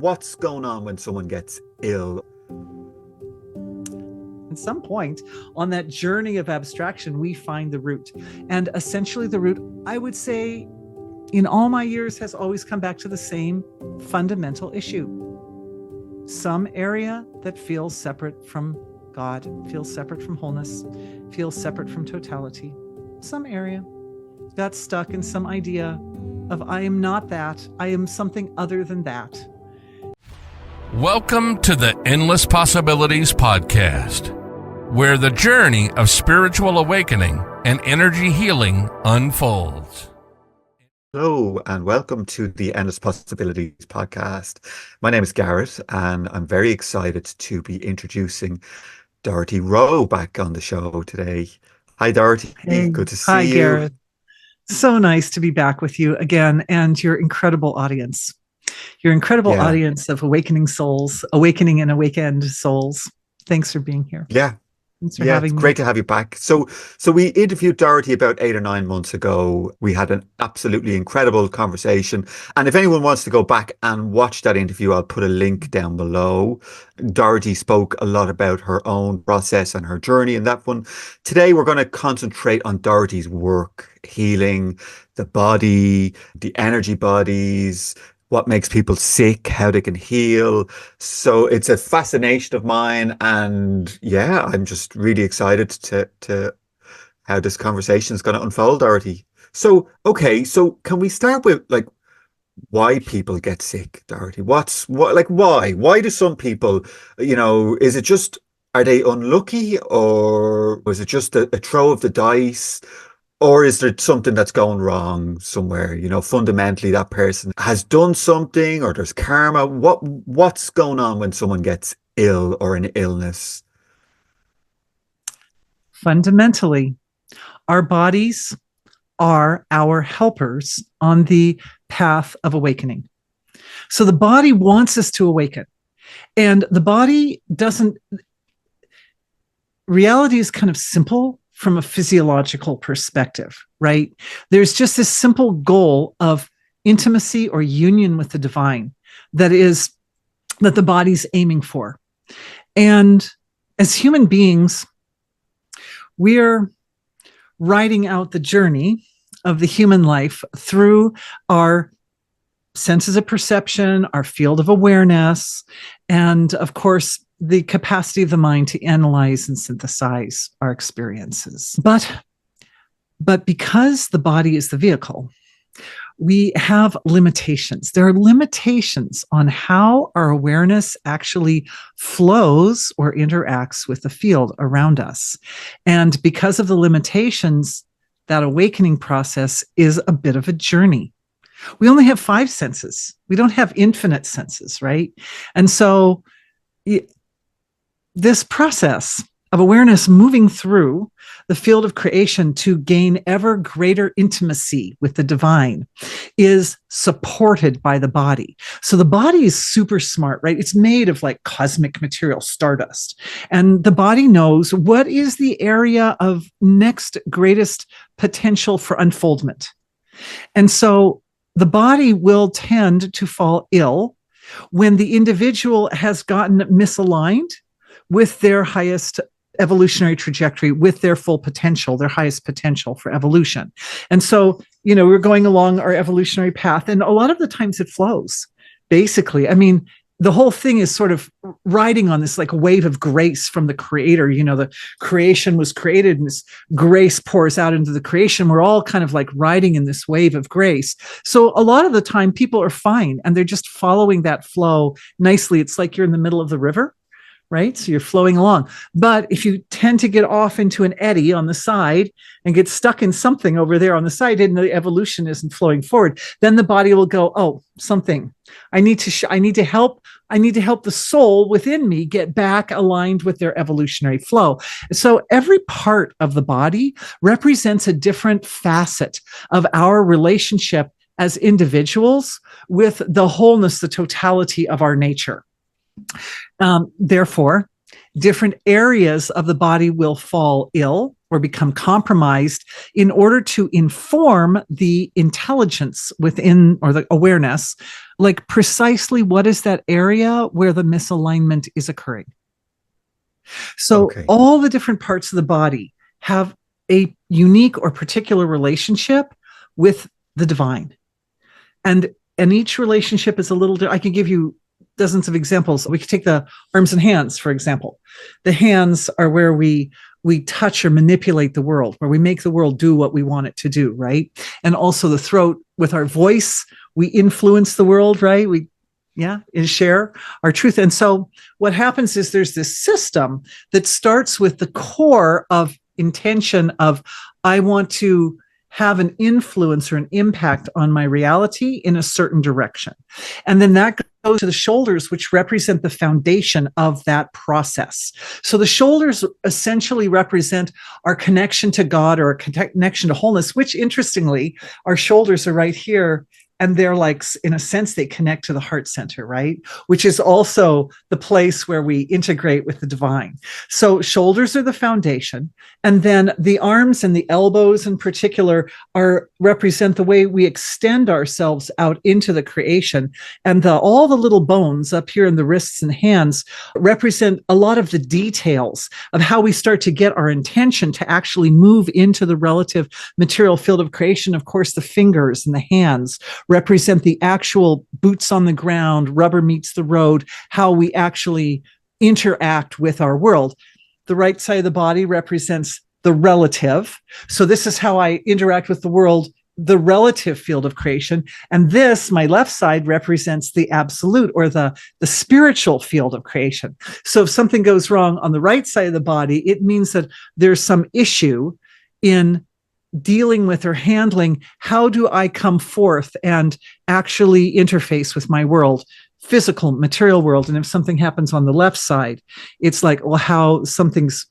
what's going on when someone gets ill? At some point on that journey of abstraction, we find the root. And essentially the root, I would say, in all my years, has always come back to the same fundamental issue. Some area that feels separate from God, feels separate from wholeness, feels separate from totality. Some area got stuck in some idea of I am not that, I am something other than that. Welcome to the Endless Possibilities Podcast, where the journey of spiritual awakening and energy healing unfolds. Hello, and welcome to the Endless Possibilities Podcast. My name is Garrett, and I'm very excited to be introducing Dorothy Rowe back on the show today. Hi, Dorothy. Hey. Good to see Hi, you. Garrett. So nice to be back with you again, and your incredible audience. Your incredible audience of awakening souls, awakening and awakened souls. Thanks for being here. Thanks for having it's me. great to have you back. So we interviewed Dorothy about 8 or 9 months ago. We had an absolutely incredible conversation. And if anyone wants to go back and watch that interview, I'll put a link down below. Dorothy spoke a lot about her own process and her journey in that one. Today, we're going to concentrate on Dorothy's work, healing the body, the energy bodies, what makes people sick, how they can heal. So it's a fascination of mine. And yeah, I'm just really excited to how this conversation is going to unfold, Dorothy. So, okay, so can we start with why people get sick, Dorothy? Why? Why do some people, is it just, are they unlucky, or was it just a throw of the dice? Or is there something that's going wrong somewhere? Fundamentally that person has done something, or there's karma. What's going on when someone gets ill or an illness? Fundamentally, our bodies are our helpers on the path of awakening. So the body wants us to awaken. And the body doesn't... Reality is kind of simple from a physiological perspective, right? There's just this simple goal of intimacy or union with the divine that the body's aiming for. And as human beings, we're riding out the journey of the human life through our senses of perception, our field of awareness, and of course, the capacity of the mind to analyze and synthesize our experiences. But because the body is the vehicle, we have limitations. There are limitations on how our awareness actually flows or interacts with the field around us. And because of the limitations, that awakening process is a bit of a journey. We only have 5 senses. We don't have infinite senses, right? And so this process of awareness moving through the field of creation to gain ever greater intimacy with the divine is supported by the body. So the body is super smart, right? It's made of like cosmic material, stardust. And the body knows what is the area of next greatest potential for unfoldment. And so the body will tend to fall ill when the individual has gotten misaligned with their highest evolutionary trajectory, with their full potential, their highest potential for evolution. And so, we're going along our evolutionary path, and a lot of the times it flows. Basically, the whole thing is sort of riding on this like wave of grace from the creator. The creation was created and this grace pours out into the creation. We're all kind of like riding in this wave of grace. So a lot of the time people are fine and they're just following that flow nicely. It's like you're in the middle of the river, right? So you're flowing along. But if you tend to get off into an eddy on the side and get stuck in something over there on the side and the evolution isn't flowing forward, then the body will go, oh, something. I need to help the soul within me get back aligned with their evolutionary flow. So every part of the body represents a different facet of our relationship as individuals with the wholeness, the totality of our nature. Therefore, different areas of the body will fall ill or become compromised in order to inform the intelligence within, or the awareness, like precisely what is that area where the misalignment is occurring. So all the different parts of the body have a unique or particular relationship with the divine. And each relationship is a little different. I can give you dozens of examples. We could take the arms and hands, for example. The hands are where we touch or manipulate the world, where we make the world do what we want it to do, right? And also the throat, with our voice, we influence the world, right? And share our truth. And so what happens is there's this system that starts with the core of intention of, I want to have an influence or an impact on my reality in a certain direction. And then that goes to the shoulders, which represent the foundation of that process. So the shoulders essentially represent our connection to God, or a connection to wholeness, which interestingly, our shoulders are right here. And they're like, in a sense, they connect to the heart center, right? Which is also the place where we integrate with the divine. So shoulders are the foundation. And then the arms and the elbows in particular represent the way we extend ourselves out into the creation. And all the little bones up here in the wrists and hands represent a lot of the details of how we start to get our intention to actually move into the relative material field of creation. Of course, the fingers and the hands represent the actual boots on the ground, rubber meets the road, how we actually interact with our world. The right side of the body represents the relative. So this is how I interact with the world, the relative field of creation. And this, my left side, represents the absolute, or the spiritual field of creation. So if something goes wrong on the right side of the body, it means that there's some issue in dealing with or handling, how do I come forth and actually interface with my world, physical, material world. And if something happens on the left side, it's like, well, how something's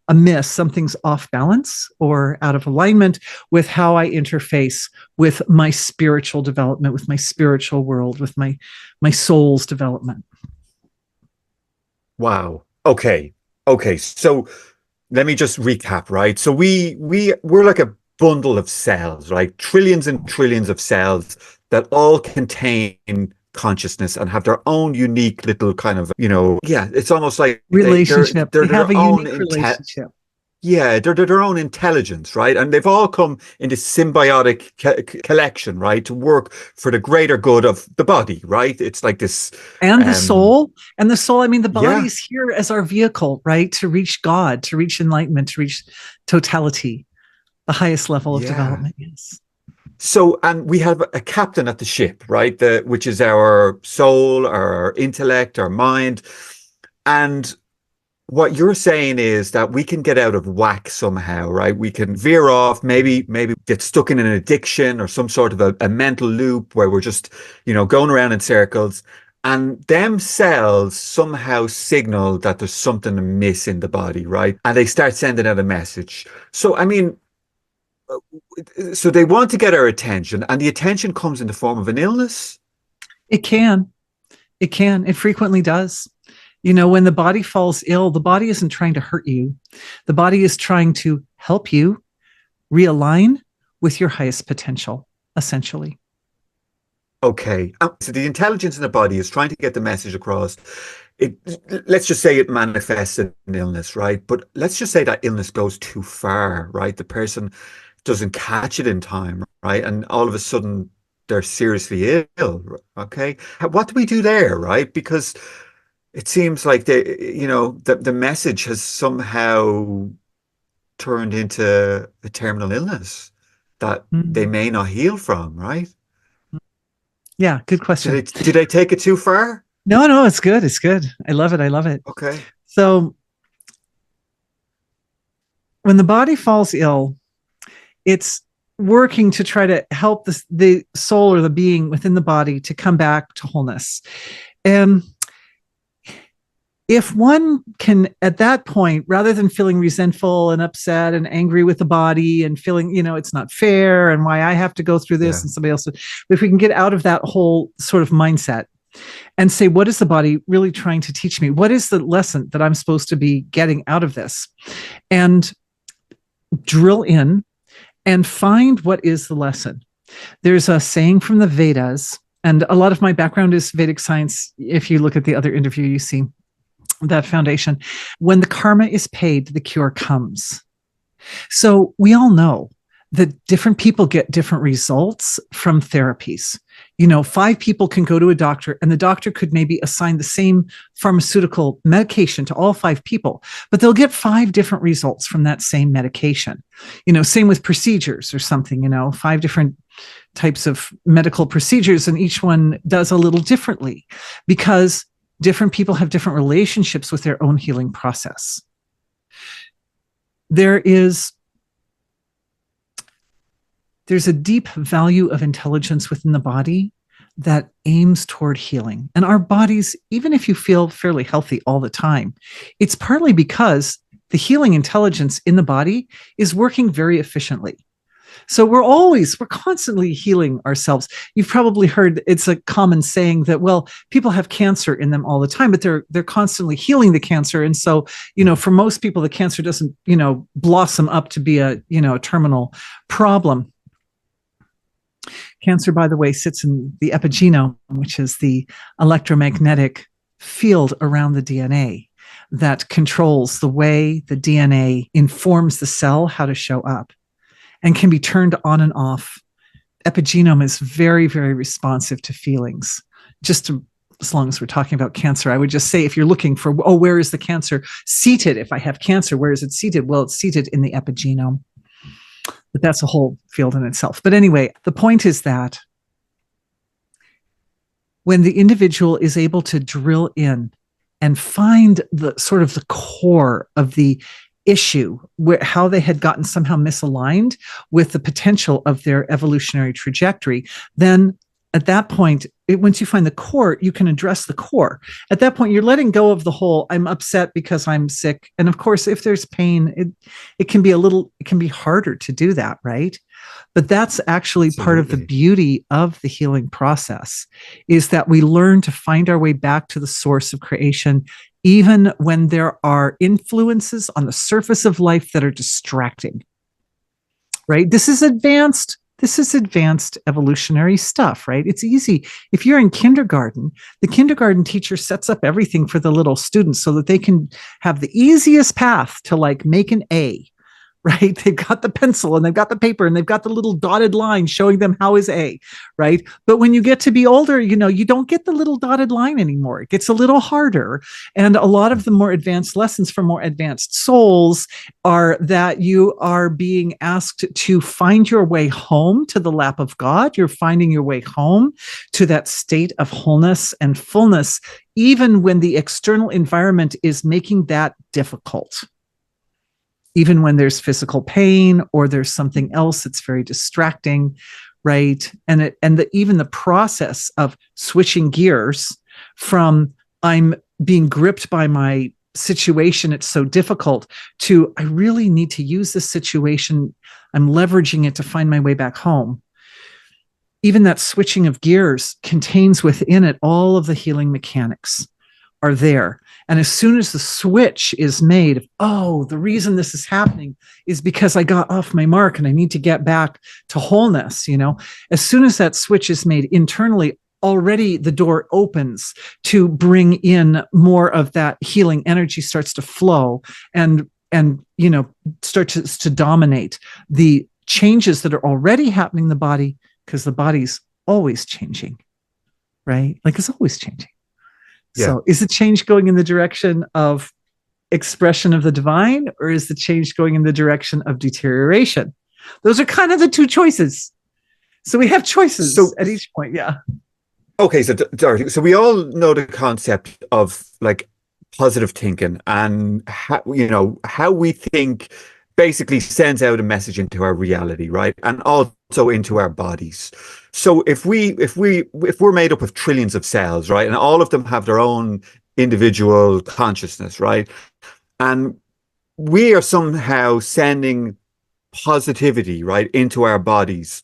amiss, something's off balance or out of alignment with how I interface with my spiritual development, with my spiritual world, with my soul's development. Wow. Okay. So let me just recap, right? So we're like a bundle of cells, right? Trillions and trillions of cells that all contain consciousness and have their own unique little kind of, it's almost like relationship. They're they have their a own unique relationship. Yeah, they're their own intelligence, right? And they've all come in this symbiotic collection, right, to work for the greater good of the body, right? It's like this, and the soul. I mean, the body is here as our vehicle, right, to reach God, to reach enlightenment, to reach totality, the highest level of development. Yes. So, and we have a captain at the ship, right? Which is our soul, our intellect, our mind, and what you're saying is that we can get out of whack somehow, right? We can veer off, maybe get stuck in an addiction or some sort of a mental loop where we're just, going around in circles. And them cells somehow signal that there's something amiss in the body, right? And they start sending out a message. So, I mean, so they want to get our attention, and the attention comes in the form of an illness? It can. It frequently does. When the body falls ill, the body isn't trying to hurt you. The body is trying to help you realign with your highest potential, essentially. Okay. So the intelligence in the body is trying to get the message across. Let's just say it manifests an illness, right? But let's just say that illness goes too far, right? The person doesn't catch it in time, right? And all of a sudden they're seriously ill, okay? What do we do there, right? Because it seems like the message has somehow turned into a terminal illness that they may not heal from, right? Yeah, good question. Did they take it too far? No, it's good. It's good. I love it. Okay. So when the body falls ill, it's working to try to help the soul or the being within the body to come back to wholeness. And if one can, at that point, rather than feeling resentful and upset and angry with the body and feeling, it's not fair and why I have to go through this and somebody else, if we can get out of that whole sort of mindset and say, what is the body really trying to teach me? What is the lesson that I'm supposed to be getting out of this? And drill in and find what is the lesson. There's a saying from the Vedas, and a lot of my background is Vedic science. If you look at the other interview, you see that foundation. When the karma is paid, the cure comes. So we all know that different people get different results from therapies. 5 people can go to a doctor and the doctor could maybe assign the same pharmaceutical medication to all 5 people, but they'll get 5 different results from that same medication. Same with procedures or something, 5 different types of medical procedures, and each one does a little differently because different people have different relationships with their own healing process. There's a deep value of intelligence within the body that aims toward healing. And our bodies, even if you feel fairly healthy all the time, it's partly because the healing intelligence in the body is working very efficiently. So we're constantly healing ourselves. You've probably heard it's a common saying that, well, people have cancer in them all the time, but they're constantly healing the cancer. And so, for most people, the cancer doesn't, blossom up to be a terminal problem. Cancer, by the way, sits in the epigenome, which is the electromagnetic field around the DNA that controls the way the DNA informs the cell how to show up and can be turned on and off. Epigenome is very, very responsive to feelings. As long as we're talking about cancer, I would just say, if you're looking for, where is the cancer seated? If I have cancer, where is it seated? Well, it's seated in the epigenome. But that's a whole field in itself. But anyway, the point is that when the individual is able to drill in and find the sort of the core of the issue, how they had gotten somehow misaligned with the potential of their evolutionary trajectory, then at that point, once you find the core, you can address the core. At that point, you're letting go of the whole, I'm upset because I'm sick. And of course, if there's pain, it can be harder to do that, right? But that's actually Absolutely. Part of the beauty of the healing process, is that we learn to find our way back to the source of creation, even when there are influences on the surface of life that are distracting, right? This is advanced evolutionary stuff, right? It's easy. If you're in kindergarten, the kindergarten teacher sets up everything for the little students so that they can have the easiest path to make an A, right? They've got the pencil and they've got the paper and they've got the little dotted line showing them how is A, right? But when you get to be older, you don't get the little dotted line anymore. It gets a little harder. And a lot of the more advanced lessons for more advanced souls are that you are being asked to find your way home to the lap of God. You're finding your way home to that state of wholeness and fullness, even when the external environment is making that difficult. Even when there's physical pain or there's something else that's very distracting, right? And even the process of switching gears from I'm being gripped by my situation, it's so difficult, to I really need to use this situation, I'm leveraging it to find my way back home. Even that switching of gears contains within it all of the healing mechanics are there. And as soon as the switch is made, the reason this is happening is because I got off my mark and I need to get back to wholeness. As soon as that switch is made internally, already the door opens to bring in more of that healing energy, starts to flow and starts to dominate the changes that are already happening in the body, because the body's always changing, right? It's always changing. Yeah. So is the change going in the direction of expression of the divine, or is the change going in the direction of deterioration? Those are kind of the two choices. So we have choices at each point. Yeah. Okay. So Dorothy, so we all know the concept of positive thinking, and how we think basically sends out a message into our reality, right? And also into our bodies. So if we're made up of trillions of cells, right, and all of them have their own individual consciousness, right, and we are somehow sending positivity, right, into our bodies,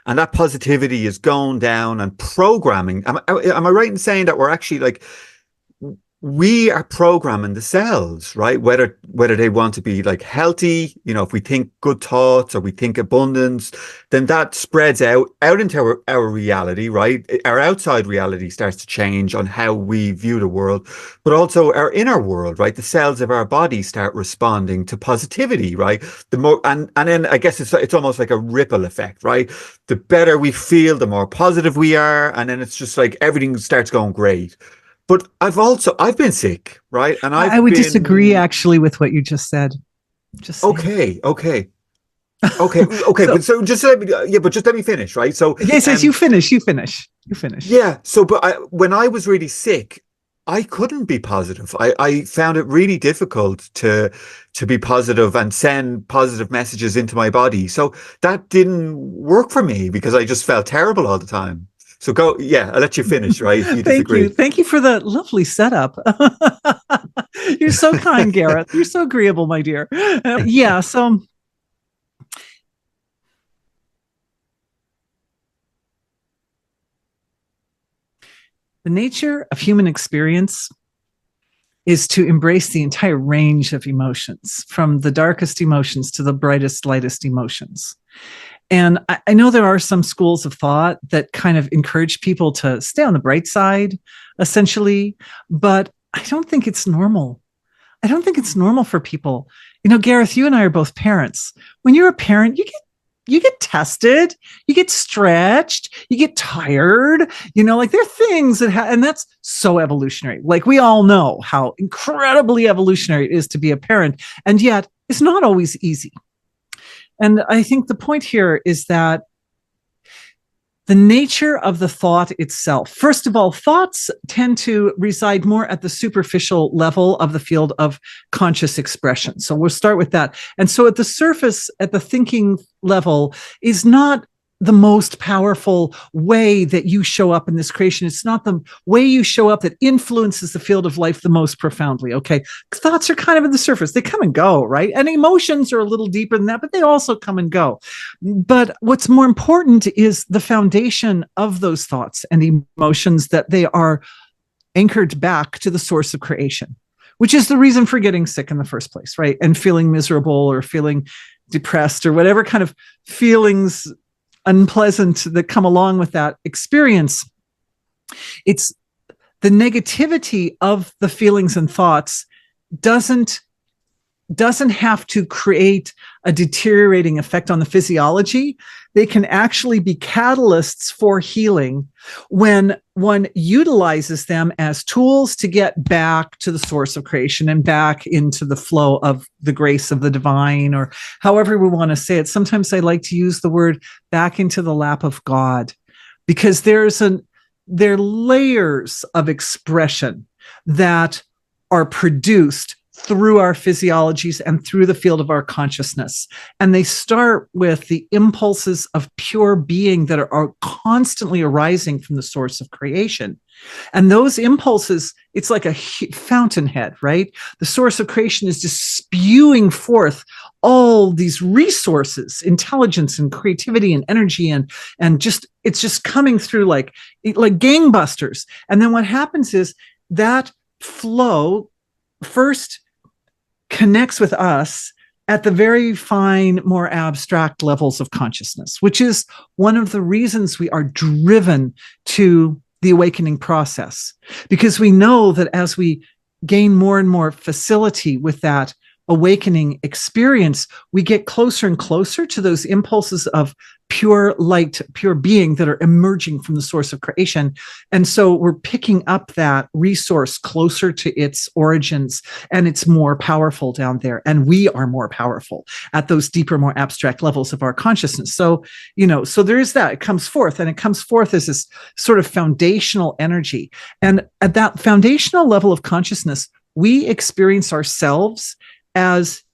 and that positivity is going down and programming. Am I right in saying that we're actually we are programming the cells, right? Whether they want to be like healthy, if we think good thoughts or we think abundance, then that spreads out into our reality, right? Our outside reality starts to change on how we view the world, but also our inner world, right? The cells of our body start responding to positivity, right? The more and then I guess it's almost like a ripple effect, right? The better we feel, the more positive we are, and then it's just like everything starts going great. But I've been sick, right? And I I've would disagree been actually with what you just said. Just saying. okay. So But so just let me, yeah, but just let me finish, right? So, yes, you finish. You finish. You finish. yeah. So, but when I was really sick, I couldn't be positive. I found it really difficult to be positive and send positive messages into my body. So that didn't work for me because I just felt terrible all the time. So go, yeah, I'll let you finish, right? If you Thank you. disagree. Thank you for the lovely setup. You're so kind, Gareth. You're so agreeable, my dear. Yeah. So the nature of human experience is to embrace the entire range of emotions, from the darkest emotions to the brightest, lightest emotions. And I know there are some schools of thought that kind of encourage people to stay on the bright side, essentially, but I don't think it's normal. I don't think it's normal for people. Gareth, you and I are both parents. When you're a parent, you get tested, you get stretched, you get tired, like there are things and that's so evolutionary. Like we all know how incredibly evolutionary it is to be a parent, and yet it's not always easy. And I think the point here is that the nature of the thought itself. First of all, thoughts tend to reside more at the superficial level of the field of conscious expression. So we'll start with that. And so at the surface, at the thinking level, is not the most powerful way that you show up in this creation. It's not the way you show up that influences the field of life the most profoundly. Okay. Thoughts are kind of at the surface. They come and go, right? And emotions are a little deeper than that, but they also come and go. But what's more important is the foundation of those thoughts and emotions, that they are anchored back to the source of creation, which is the reason for getting sick in the first place, right? And feeling miserable or feeling depressed or whatever kind of feelings unpleasant that come along with that experience. It's the negativity of the feelings and thoughts doesn't have to create a deteriorating effect on the physiology. They can actually be catalysts for healing when one utilizes them as tools to get back to the source of creation and back into the flow of the grace of the divine, or however we want to say it. Sometimes I like to use the word back into the lap of God, because there are layers of expression that are produced through our physiologies and through the field of our consciousness. And they start with the impulses of pure being that are constantly arising from the source of creation. And those impulses, it's like a fountainhead, right? The source of creation is just spewing forth all these resources, intelligence and creativity and energy, and it's just coming through like gangbusters. And then what happens is that flow first connects with us at the very fine, more abstract levels of consciousness, which is one of the reasons we are driven to the awakening process, because we know that as we gain more and more facility with that awakening experience, we get closer and closer to those impulses of pure light, pure being that are emerging from the source of creation. And so we're picking up that resource closer to its origins, and it's more powerful down there. And we are more powerful at those deeper, more abstract levels of our consciousness. So, so there is that. It comes forth, and it comes forth as this sort of foundational energy. And at that foundational level of consciousness, we experience ourselves as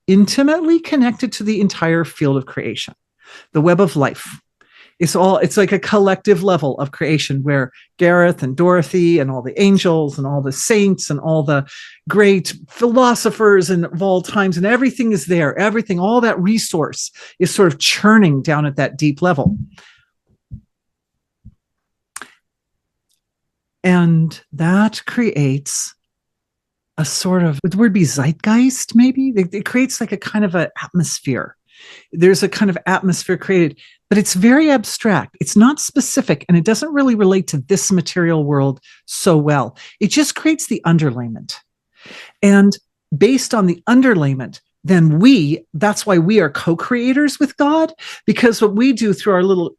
intimately connected to the entire field of creation. The web of life. It's like a collective level of creation where Gareth and Dorothy and all the angels and all the saints and all the great philosophers and of all times, and everything is there. Everything, all that resource is sort of churning down at that deep level. And that creates a sort of, would the word be zeitgeist, maybe? It creates like a kind of an atmosphere. There's a kind of atmosphere created, but it's very abstract. It's not specific, and it doesn't really relate to this material world so well. It just creates the underlayment. And based on the underlayment, then that's why we are co-creators with God, because what we do through our little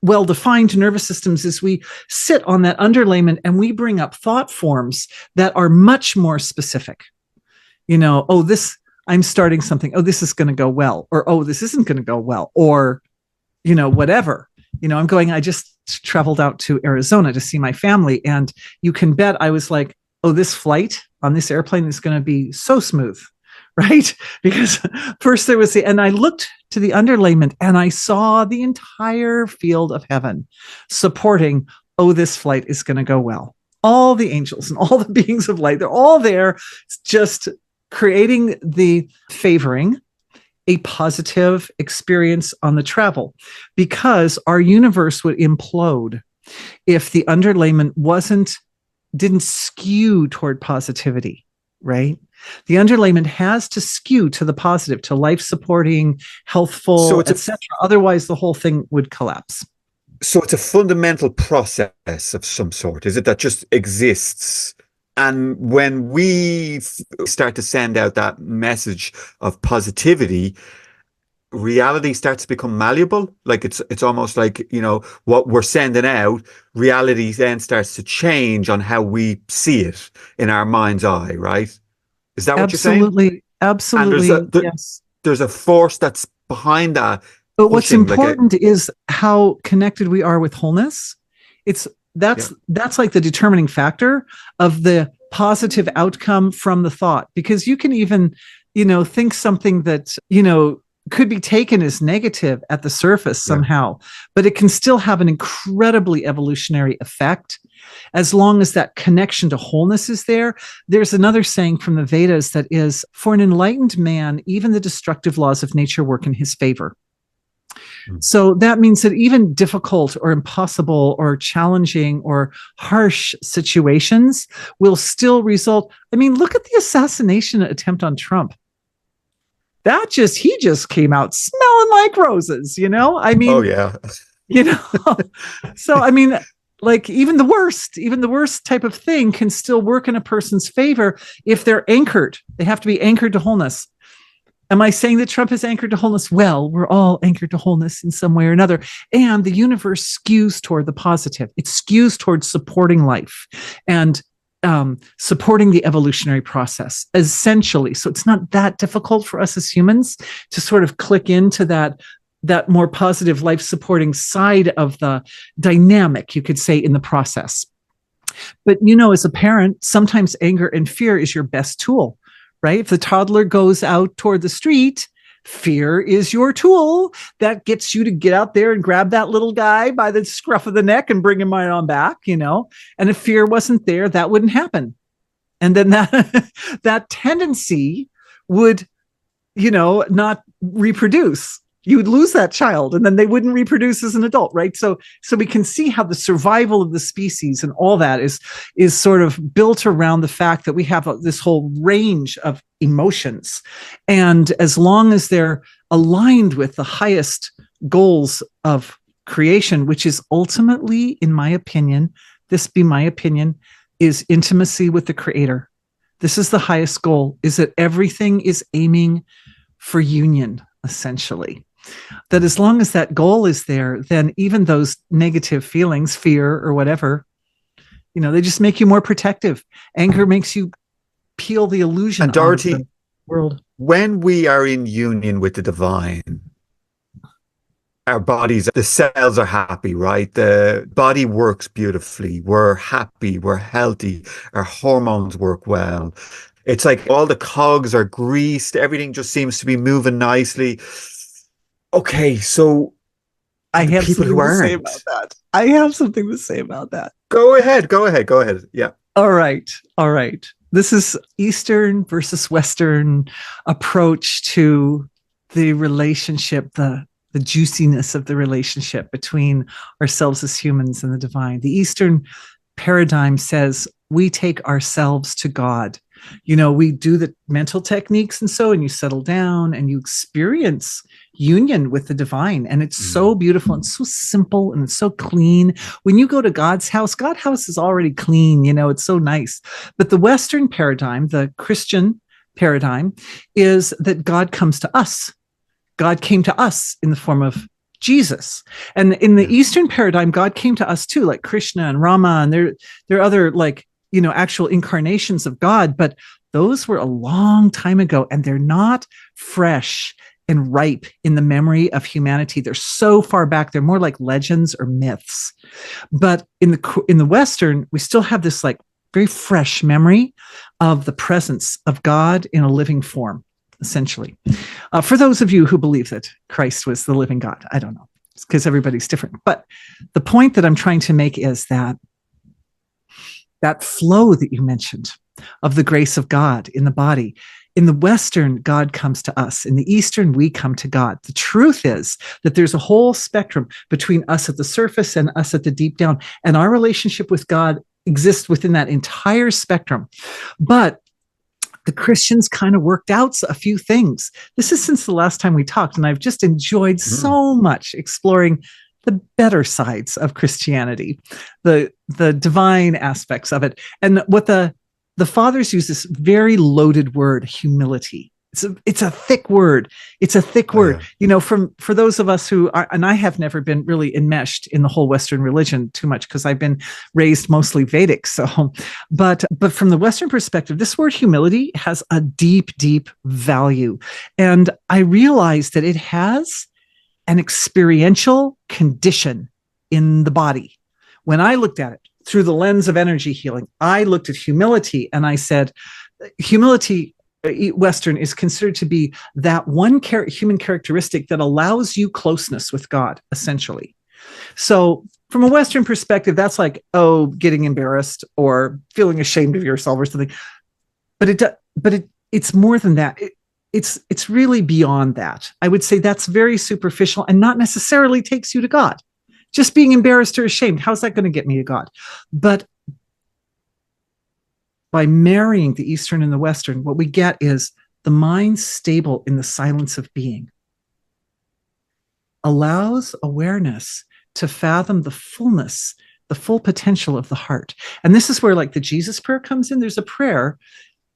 well-defined nervous systems is we sit on that underlayment and we bring up thought forms that are much more specific. I'm starting something. Oh, this is going to go well. Or, oh, this isn't going to go well. Or, whatever. I just traveled out to Arizona to see my family. And you can bet I was like, oh, this flight on this airplane is going to be so smooth, right? Because first there was and I looked to the underlayment and I saw the entire field of heaven supporting, oh, this flight is going to go well. All the angels and all the beings of light, they're all there just creating favoring a positive experience on the travel, because our universe would implode if the underlayment didn't skew toward positivity, right? The underlayment has to skew to the positive, to life supporting, healthful, etc. Otherwise, the whole thing would collapse. So it's a fundamental process of some sort, is it, that just exists? And when we start to send out that message of positivity, reality starts to become malleable. Like it's almost like, what we're sending out, reality then starts to change on how we see it in our mind's eye, right? Is that what you're saying? Absolutely. And Yes. There's a force that's behind that. But what's important is how connected we are with wholeness. That's like the determining factor of the positive outcome from the thought, because you can even, think something that, could be taken as negative at the surface somehow, but it can still have an incredibly evolutionary effect as long as that connection to wholeness is there. There's another saying from the Vedas that is, for an enlightened man, even the destructive laws of nature work in his favor. So that means that even difficult or impossible or challenging or harsh situations will still result. I mean, look at the assassination attempt on Trump. He just came out smelling like roses, I mean, oh yeah. So, I mean, like even the worst type of thing can still work in a person's favor if they're anchored. They have to be anchored to wholeness. Am I saying that Trump is anchored to wholeness? Well, we're all anchored to wholeness in some way or another. And the universe skews toward the positive. It skews towards supporting life and supporting the evolutionary process, essentially. So it's not that difficult for us as humans to sort of click into that more positive life supporting side of the dynamic, you could say, in the process. But, as a parent, sometimes anger and fear is your best tool. Right? If the toddler goes out toward the street, fear is your tool that gets you to get out there and grab that little guy by the scruff of the neck and bring him right on back, And if fear wasn't there, that wouldn't happen. And then that tendency would, not reproduce. You would lose that child and then they wouldn't reproduce as an adult, right? So we can see how the survival of the species and all that is sort of built around the fact that we have this whole range of emotions. And as long as they're aligned with the highest goals of creation, which is ultimately, in my opinion, is intimacy with the Creator. This is the highest goal, is that everything is aiming for union, essentially. That as long as that goal is there, then even those negative feelings, fear or whatever, they just make you more protective. Anger makes you peel the illusion and Dorothy, out of the world. When we are in union with the divine, our bodies, the cells are happy, right? The body works beautifully. We're happy. We're healthy. Our hormones work well. It's like all the cogs are greased. Everything just seems to be moving nicely. Okay, so I have people something who to say aren't. about that. I have something to say about that. Go ahead. Yeah. All right. This is Eastern versus Western approach to the relationship, the juiciness of the relationship between ourselves as humans and the divine. The Eastern paradigm says we take ourselves to God. We do the mental techniques and you settle down and you experience union with the divine. And it's so beautiful and so simple and it's so clean. When you go to God's house is already clean, it's so nice. But the Western paradigm, the Christian paradigm, is that God comes to us. God came to us in the form of Jesus. And in the Eastern paradigm, God came to us too, like Krishna and Rama, and there are other actual incarnations of God, but those were a long time ago, and they're not fresh and ripe in the memory of humanity. They're so far back, they're more like legends or myths. But in the Western, we still have this very fresh memory of the presence of God in a living form, essentially. For those of you who believe that Christ was the living God, I don't know, because everybody's different. But the point that I'm trying to make is that flow that you mentioned of the grace of God in the body. In the Western, God comes to us. In the Eastern, we come to God. The truth is that there's a whole spectrum between us at the surface and us at the deep down. And our relationship with God exists within that entire spectrum. But the Christians kind of worked out a few things. This is since the last time we talked, and I've just enjoyed so much exploring the better sides of Christianity, the divine aspects of it. And what the fathers use this very loaded word, humility. It's a thick word. It's a thick word. For those of us who are, and I have never been really enmeshed in the whole Western religion too much because I've been raised mostly Vedic. So, but from the Western perspective, this word humility has a deep, deep value. And I realized that it has an experiential condition in the body. When I looked at it through the lens of energy healing, I looked at humility and I said, humility, Western, is considered to be that one human characteristic that allows you closeness with God, essentially. So from a Western perspective, that's getting embarrassed or feeling ashamed of yourself or something. But it's more than that. It's really beyond that. I would say that's very superficial and not necessarily takes you to God. Just being embarrassed or ashamed, how's that going to get me to God? But by marrying the Eastern and the Western, what we get is the mind stable in the silence of being, allows awareness to fathom the fullness, the full potential of the heart. And this is where the Jesus prayer comes in. There's a prayer.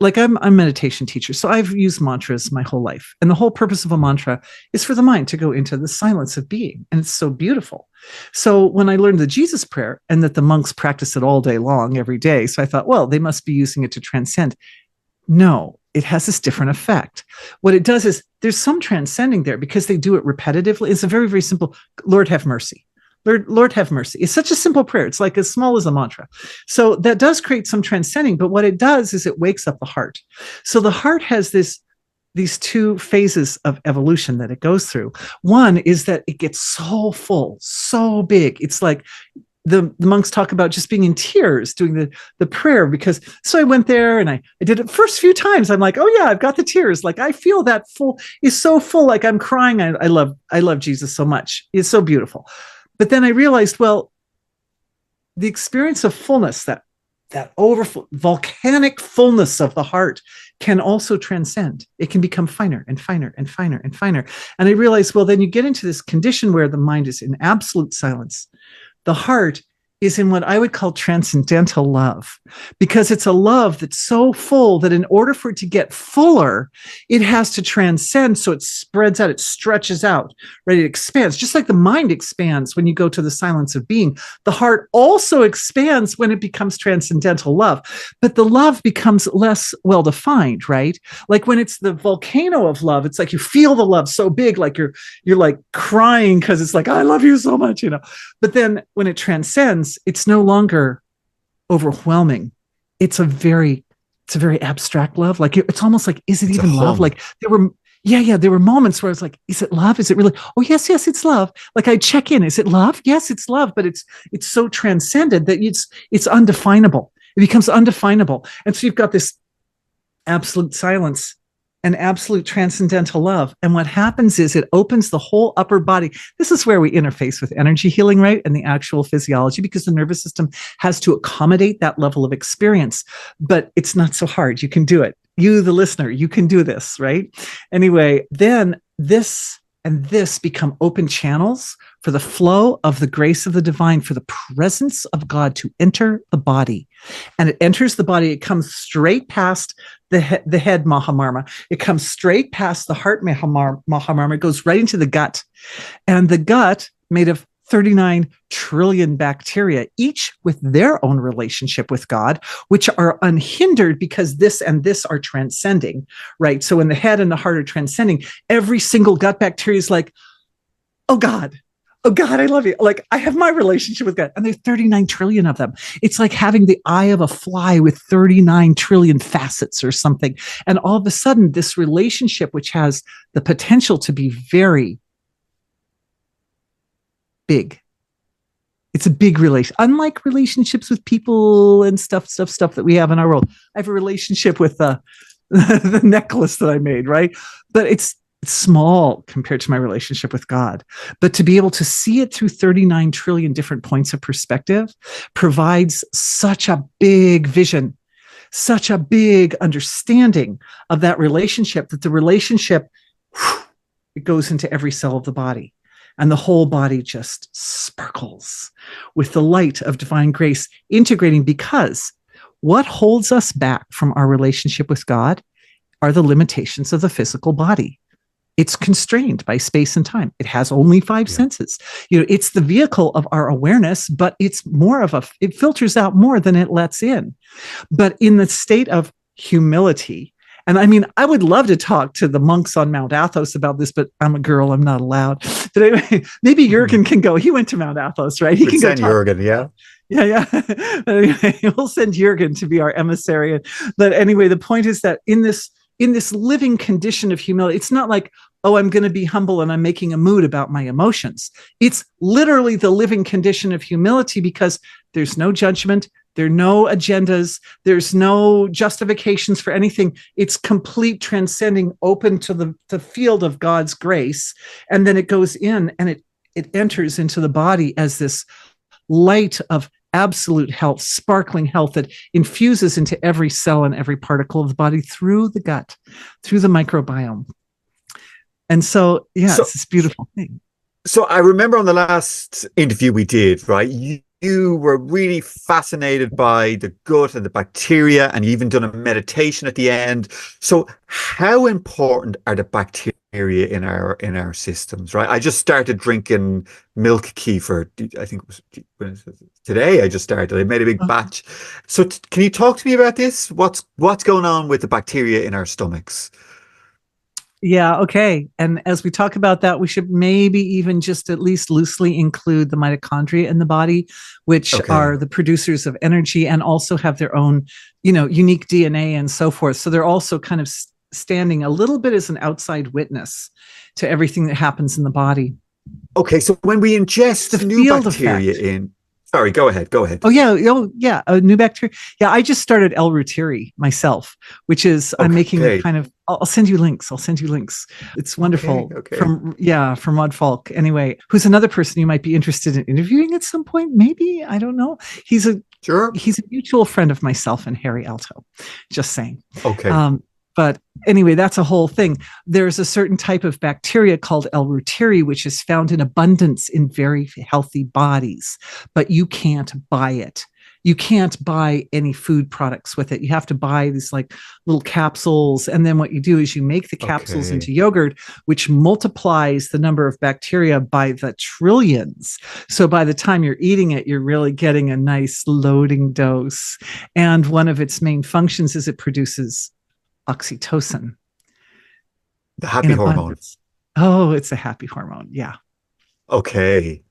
I'm a meditation teacher, so I've used mantras my whole life. And the whole purpose of a mantra is for the mind to go into the silence of being. And it's so beautiful. So when I learned the Jesus prayer and that the monks practice it all day long, every day, so I thought, well, they must be using it to transcend. No, it has this different effect. What it does is there's some transcending there because they do it repetitively. It's a very, very simple, Lord, have mercy. Lord, have mercy. It's such a simple prayer. It's as small as a mantra. So that does create some transcending, but what it does is it wakes up the heart. So the heart has these two phases of evolution that it goes through. One is that it gets so full, so big. It's the monks talk about just being in tears doing the prayer so I went there and I did it first few times. I'm oh yeah, I've got the tears. I feel that full is so full. I'm crying. I love Jesus so much. It's so beautiful. But then I realized, well, the experience of fullness, that overflow, volcanic fullness of the heart can also transcend. It can become finer and finer and finer and finer. And I realized, well, then you get into this condition where the mind is in absolute silence. The heart is in what I would call transcendental love, because it's a love that's so full that in order for it to get fuller, it has to transcend. So it spreads out, it stretches out, right? It expands, just like the mind expands when you go to the silence of being. The heart also expands when it becomes transcendental love, but the love becomes less well-defined, right? When it's the volcano of love, it's you feel the love so big, you're crying because it's I love you so much, But then when it transcends, it's no longer overwhelming. It's a very abstract love. It's almost is it even love? There were moments where I was is it love? Is it really? Oh, yes, it's love. I check in. Is it love? Yes, it's love. But it's so transcended that it's undefinable. It becomes undefinable. And so you've got this absolute silence. and absolute transcendental love. And what happens is it opens the whole upper body. This is where we interface with energy healing, right? And the actual physiology, because the nervous system has to accommodate that level of experience. But it's not so hard. You can do it. You, the listener, you can do this, right? Anyway, then this and this become open channels for the flow of the grace of the divine, for the presence of God to enter the body. And it enters the body. It comes straight past the head Mahamarma. It comes straight past the heart Mahamarma. It goes right into the gut. And the gut, made of 39 trillion bacteria, each with their own relationship with God, which are unhindered because this and this are transcending, right? So when the head and the heart are transcending, every single gut bacteria is like, oh God, I love you. Like, I have my relationship with God. And there's 39 trillion of them. It's like having the eye of a fly with 39 trillion facets or something. And all of a sudden, this relationship, which has the potential to be very big. It's a big relation. Unlike relationships with people and stuff that we have in our world. I have a relationship with the necklace that I made, right? But it's small compared to my relationship with God. But to be able to see it through 39 trillion different points of perspective provides such a big vision, such a big understanding of that relationship, that the relationship, it goes into every cell of the body. And the whole body just sparkles with the light of divine grace integrating, because what holds us back from our relationship with God are the limitations of the physical body. It's constrained by space and time. It has only five senses. It's the vehicle of our awareness, but it's more of it filters out more than it lets in. But in the state of humility, and I mean, I would love to talk to the monks on Mount Athos about this, but I'm a girl. I'm not allowed. But anyway, maybe Jürgen can go. He went to Mount Athos, right? He can go. Jürgen, yeah. Yeah. Anyway, we'll send Jürgen to be our emissary. But anyway, the point is that in this living condition of humility, it's not like, oh, I'm going to be humble and I'm making a mood about my emotions. It's literally the living condition of humility, because there's no judgment. There are no agendas. There's no justifications for anything. It's complete transcending, open to the field of God's grace. And then it goes in and it enters into the body as this light of absolute health, sparkling health that infuses into every cell and every particle of the body through the gut, through the microbiome. And so, it's this beautiful thing. So I remember on the last interview we did, right? You were really fascinated by the gut and the bacteria, and you even done a meditation at the end. So how important are the bacteria in our systems, right? I just started drinking milk kefir. I think it was today. I just started. I made a big batch. So can you talk to me about this? What's going on with the bacteria in our stomachs? Yeah, okay. And as we talk about that, we should maybe even just at least loosely include the mitochondria in the body, which are the producers of energy and also have their own, unique DNA and so forth. So they're also kind of standing a little bit as an outside witness to everything that happens in the body. Okay, so when we ingest the new bacteria in... Sorry, go ahead. Oh, yeah. A new bacteria. Yeah, I just started L-Reuteri myself, which is I'm making a kind of... I'll send you links. It's wonderful. From Rod Falk. Anyway, who's another person you might be interested in interviewing at some point? Maybe, I don't know. He's a mutual friend of myself and Harry Alto. Just saying. Okay. But anyway, that's a whole thing. There's a certain type of bacteria called L-Reuteri, which is found in abundance in very healthy bodies, but you can't buy it. You can't buy any food products with it. You have to buy these like little capsules. And then what you do is you make the capsules into yogurt, which multiplies the number of bacteria by the trillions. So by the time you're eating it, you're really getting a nice loading dose. And one of its main functions is it produces oxytocin, the happy hormone. Oh, it's a happy hormone. Yeah. Okay.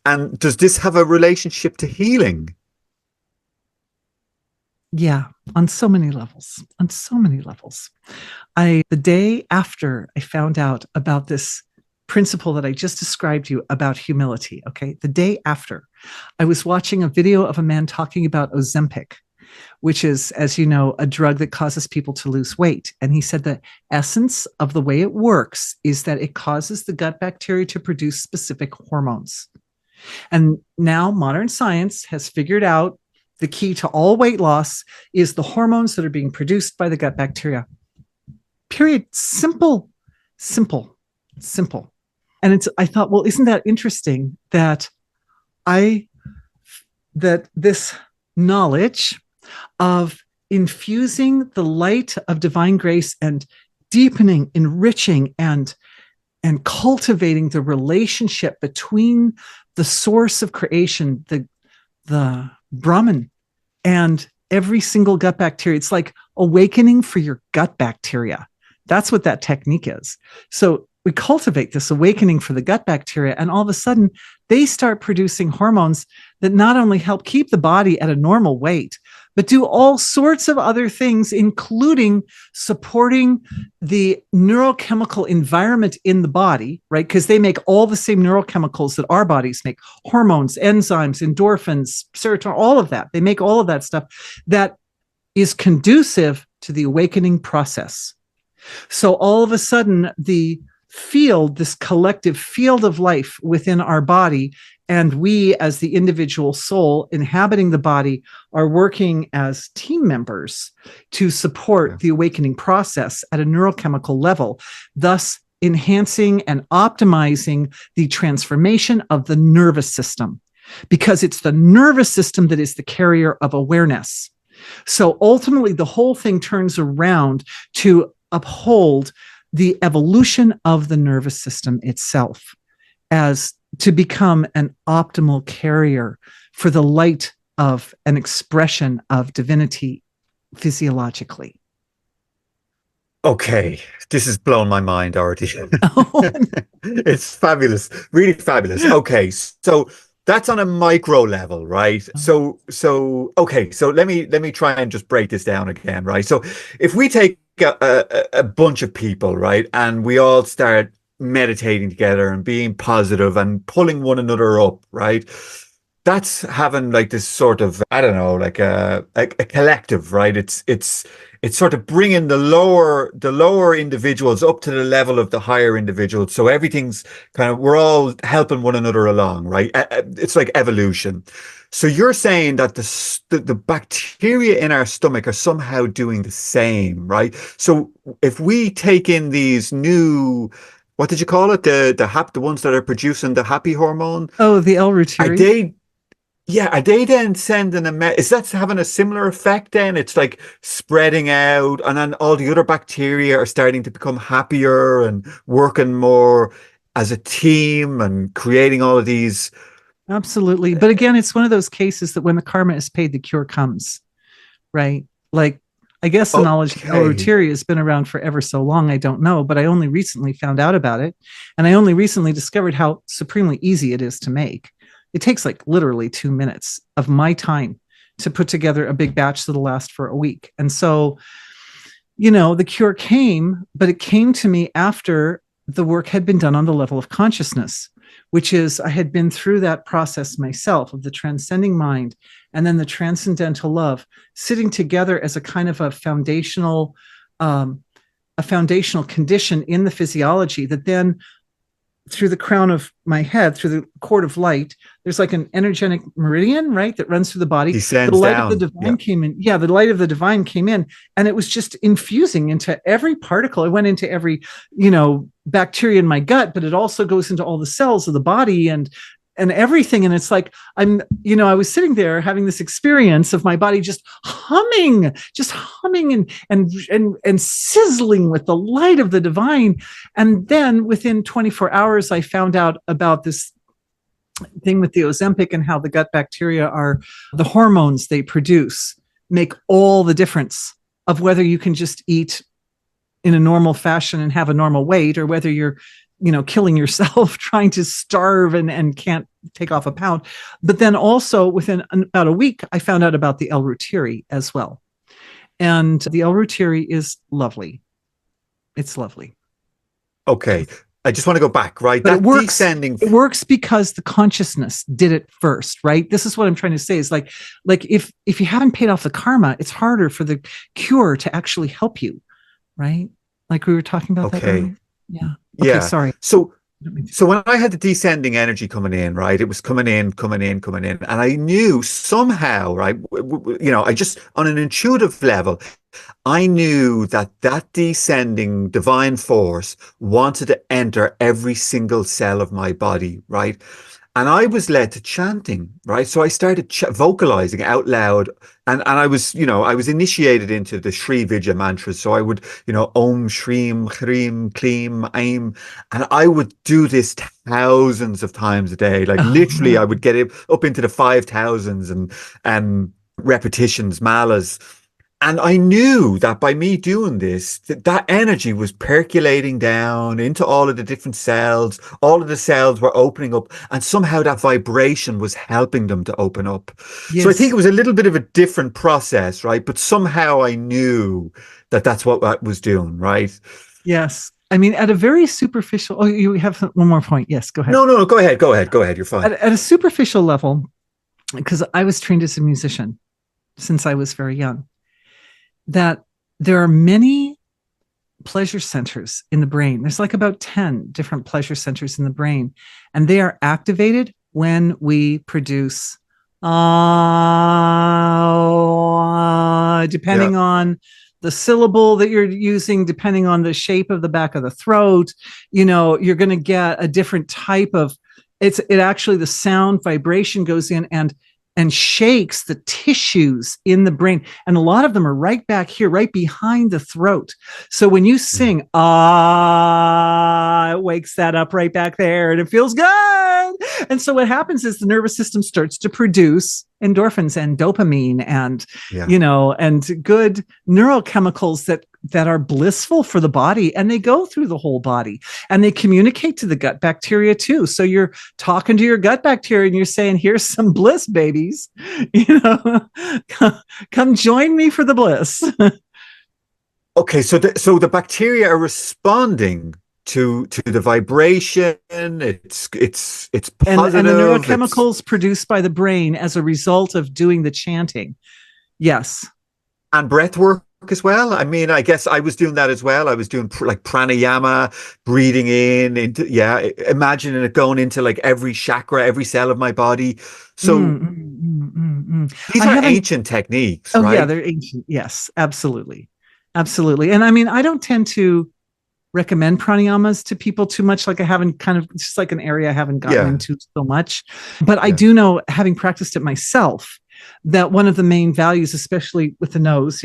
And does this have a relationship to healing? Yeah, on so many levels. The day after I found out about this principle that I just described to you about humility, the day after, I was watching a video of a man talking about Ozempic. which is, as you know, a drug that causes people to lose weight. And he said the essence of the way it works is that it causes the gut bacteria to produce specific hormones. And now modern science has figured out the key to all weight loss is the hormones that are being produced by the gut bacteria. Period. Simple, simple, simple. And I thought, well, isn't that interesting that this knowledge of infusing the light of divine grace and deepening, enriching, and cultivating the relationship between the source of creation, the Brahman, and every single gut bacteria. It's like awakening for your gut bacteria. That's what that technique is. So we cultivate this awakening for the gut bacteria, and all of a sudden they start producing hormones that not only help keep the body at a normal weight, but do all sorts of other things, including supporting the neurochemical environment in the body, right? Because they make all the same neurochemicals that our bodies make, hormones, enzymes, endorphins, serotonin, all of that. They make all of that stuff that is conducive to the awakening process. So all of a sudden, the field, this collective field of life within our body, and we as the individual soul inhabiting the body are working as team members to support the awakening process at a neurochemical level, thus enhancing and optimizing the transformation of the nervous system, because it's the nervous system that is the carrier of awareness. So ultimately, the whole thing turns around to uphold the evolution of the nervous system itself as to become an optimal carrier for the light of an expression of divinity physiologically. Okay, this has blown my mind, Dorothy. It's fabulous, really fabulous. Okay, so that's on a micro level, right? So okay, so let me try and just break this down again, right? So if we take a bunch of people, right, and we all start meditating together and being positive and pulling one another up, right? That's having like this sort of, I don't know, like a collective, right? It's sort of bringing the lower individuals up to the level of the higher individuals. So everything's kind of, we're all helping one another along, right? It's like evolution. So you're saying that the bacteria in our stomach are somehow doing the same, right? So if we take in these new, what did you call it? The ones that are producing the happy hormone? Oh, the L-reuteri. Are they then sending is that having a similar effect then? It's like spreading out, and then all the other bacteria are starting to become happier and working more as a team and creating all of these. Absolutely. But again, it's one of those cases that when the karma is paid, the cure comes, right? Like, I guess the knowledge of L-reuteri has been around for ever so long. I don't know, but I only recently found out about it. And I only recently discovered how supremely easy it is to make. It takes like literally 2 minutes of my time to put together a big batch that'll last for a week. And so, the cure came, but it came to me after the work had been done on the level of consciousness, which is I had been through that process myself of the transcending mind and then the transcendental love sitting together as a kind of a foundational condition in the physiology that then through the crown of my head, through the cord of light, there's like an energetic meridian, right, that runs through the body. The light of the divine came in. Yeah, the light of the divine came in, and it was just infusing into every particle. It went into every, bacteria in my gut, but it also goes into all the cells of the body and everything. And it's like, I was sitting there having this experience of my body just humming and sizzling with the light of the divine. And then within 24 hours, I found out about this thing with the Ozempic and how the gut bacteria are the hormones they produce make all the difference of whether you can just eat in a normal fashion and have a normal weight, or whether you're killing yourself trying to starve and can't take off a pound. But then also within about a week, I found out about the L-reuteri as well. And the L-reuteri is lovely. It's lovely. Okay. I just want to go back, right? But That it works. descending. It works because the consciousness did it first, right? This is what I'm trying to say is like if you haven't paid off the karma, it's harder for the cure to actually help you, right? Like we were talking about that Okay. earlier. Yeah. Okay, Yeah. sorry. So when I had the descending energy coming in, right, it was coming in, and I knew somehow, right, I just on an intuitive level, I knew that that descending divine force wanted to enter every single cell of my body, right? And I was led to chanting, right? So I started vocalizing out loud, and I was, I was initiated into the Sri Vidya mantras. So I would, Om Shrim Hrim Klim Aim, and I would do this thousands of times a day. Like literally, I would get it up into the 5,000s and repetitions, malas. And I knew that by me doing this, that energy was percolating down into all of the different cells. All of the cells were opening up, and somehow that vibration was helping them to open up. Yes. So I think it was a little bit of a different process, right? But somehow I knew that that's what I was doing, right? Yes. I mean, at a very superficial, oh, you have one more point. Yes, go ahead. No, go ahead. You're fine. At a superficial level, because I was trained as a musician since I was very young, that there are many pleasure centers in the brain. There's like about 10 different pleasure centers in the brain, and they are activated when we produce, depending on the syllable that you're using, depending on the shape of the back of the throat, you're going to get a different type of, it actually, the sound vibration goes in and shakes the tissues in the brain. And a lot of them are right back here, right behind the throat. So when you sing, it wakes that up right back there and it feels good. And so what happens is the nervous system starts to produce endorphins and dopamine and, and good neurochemicals that are blissful for the body, and they go through the whole body and they communicate to the gut bacteria too. So you're talking to your gut bacteria and you're saying, here's some bliss, babies, come join me for the bliss. Okay. So the bacteria are responding to the vibration. It's positive. And the neurochemicals produced by the brain as a result of doing the chanting. Yes. And breath work as well. I mean, I guess I was doing that as well. I was doing like pranayama, breathing in into, imagining it going into like every chakra, every cell of my body. So these are ancient techniques, right? Yeah, they're ancient. Yes, absolutely. Absolutely. And I mean, I don't tend to recommend pranayamas to people too much. Like it's just like an area I haven't gotten into so much. But I do know, having practiced it myself, that one of the main values, especially with the nose,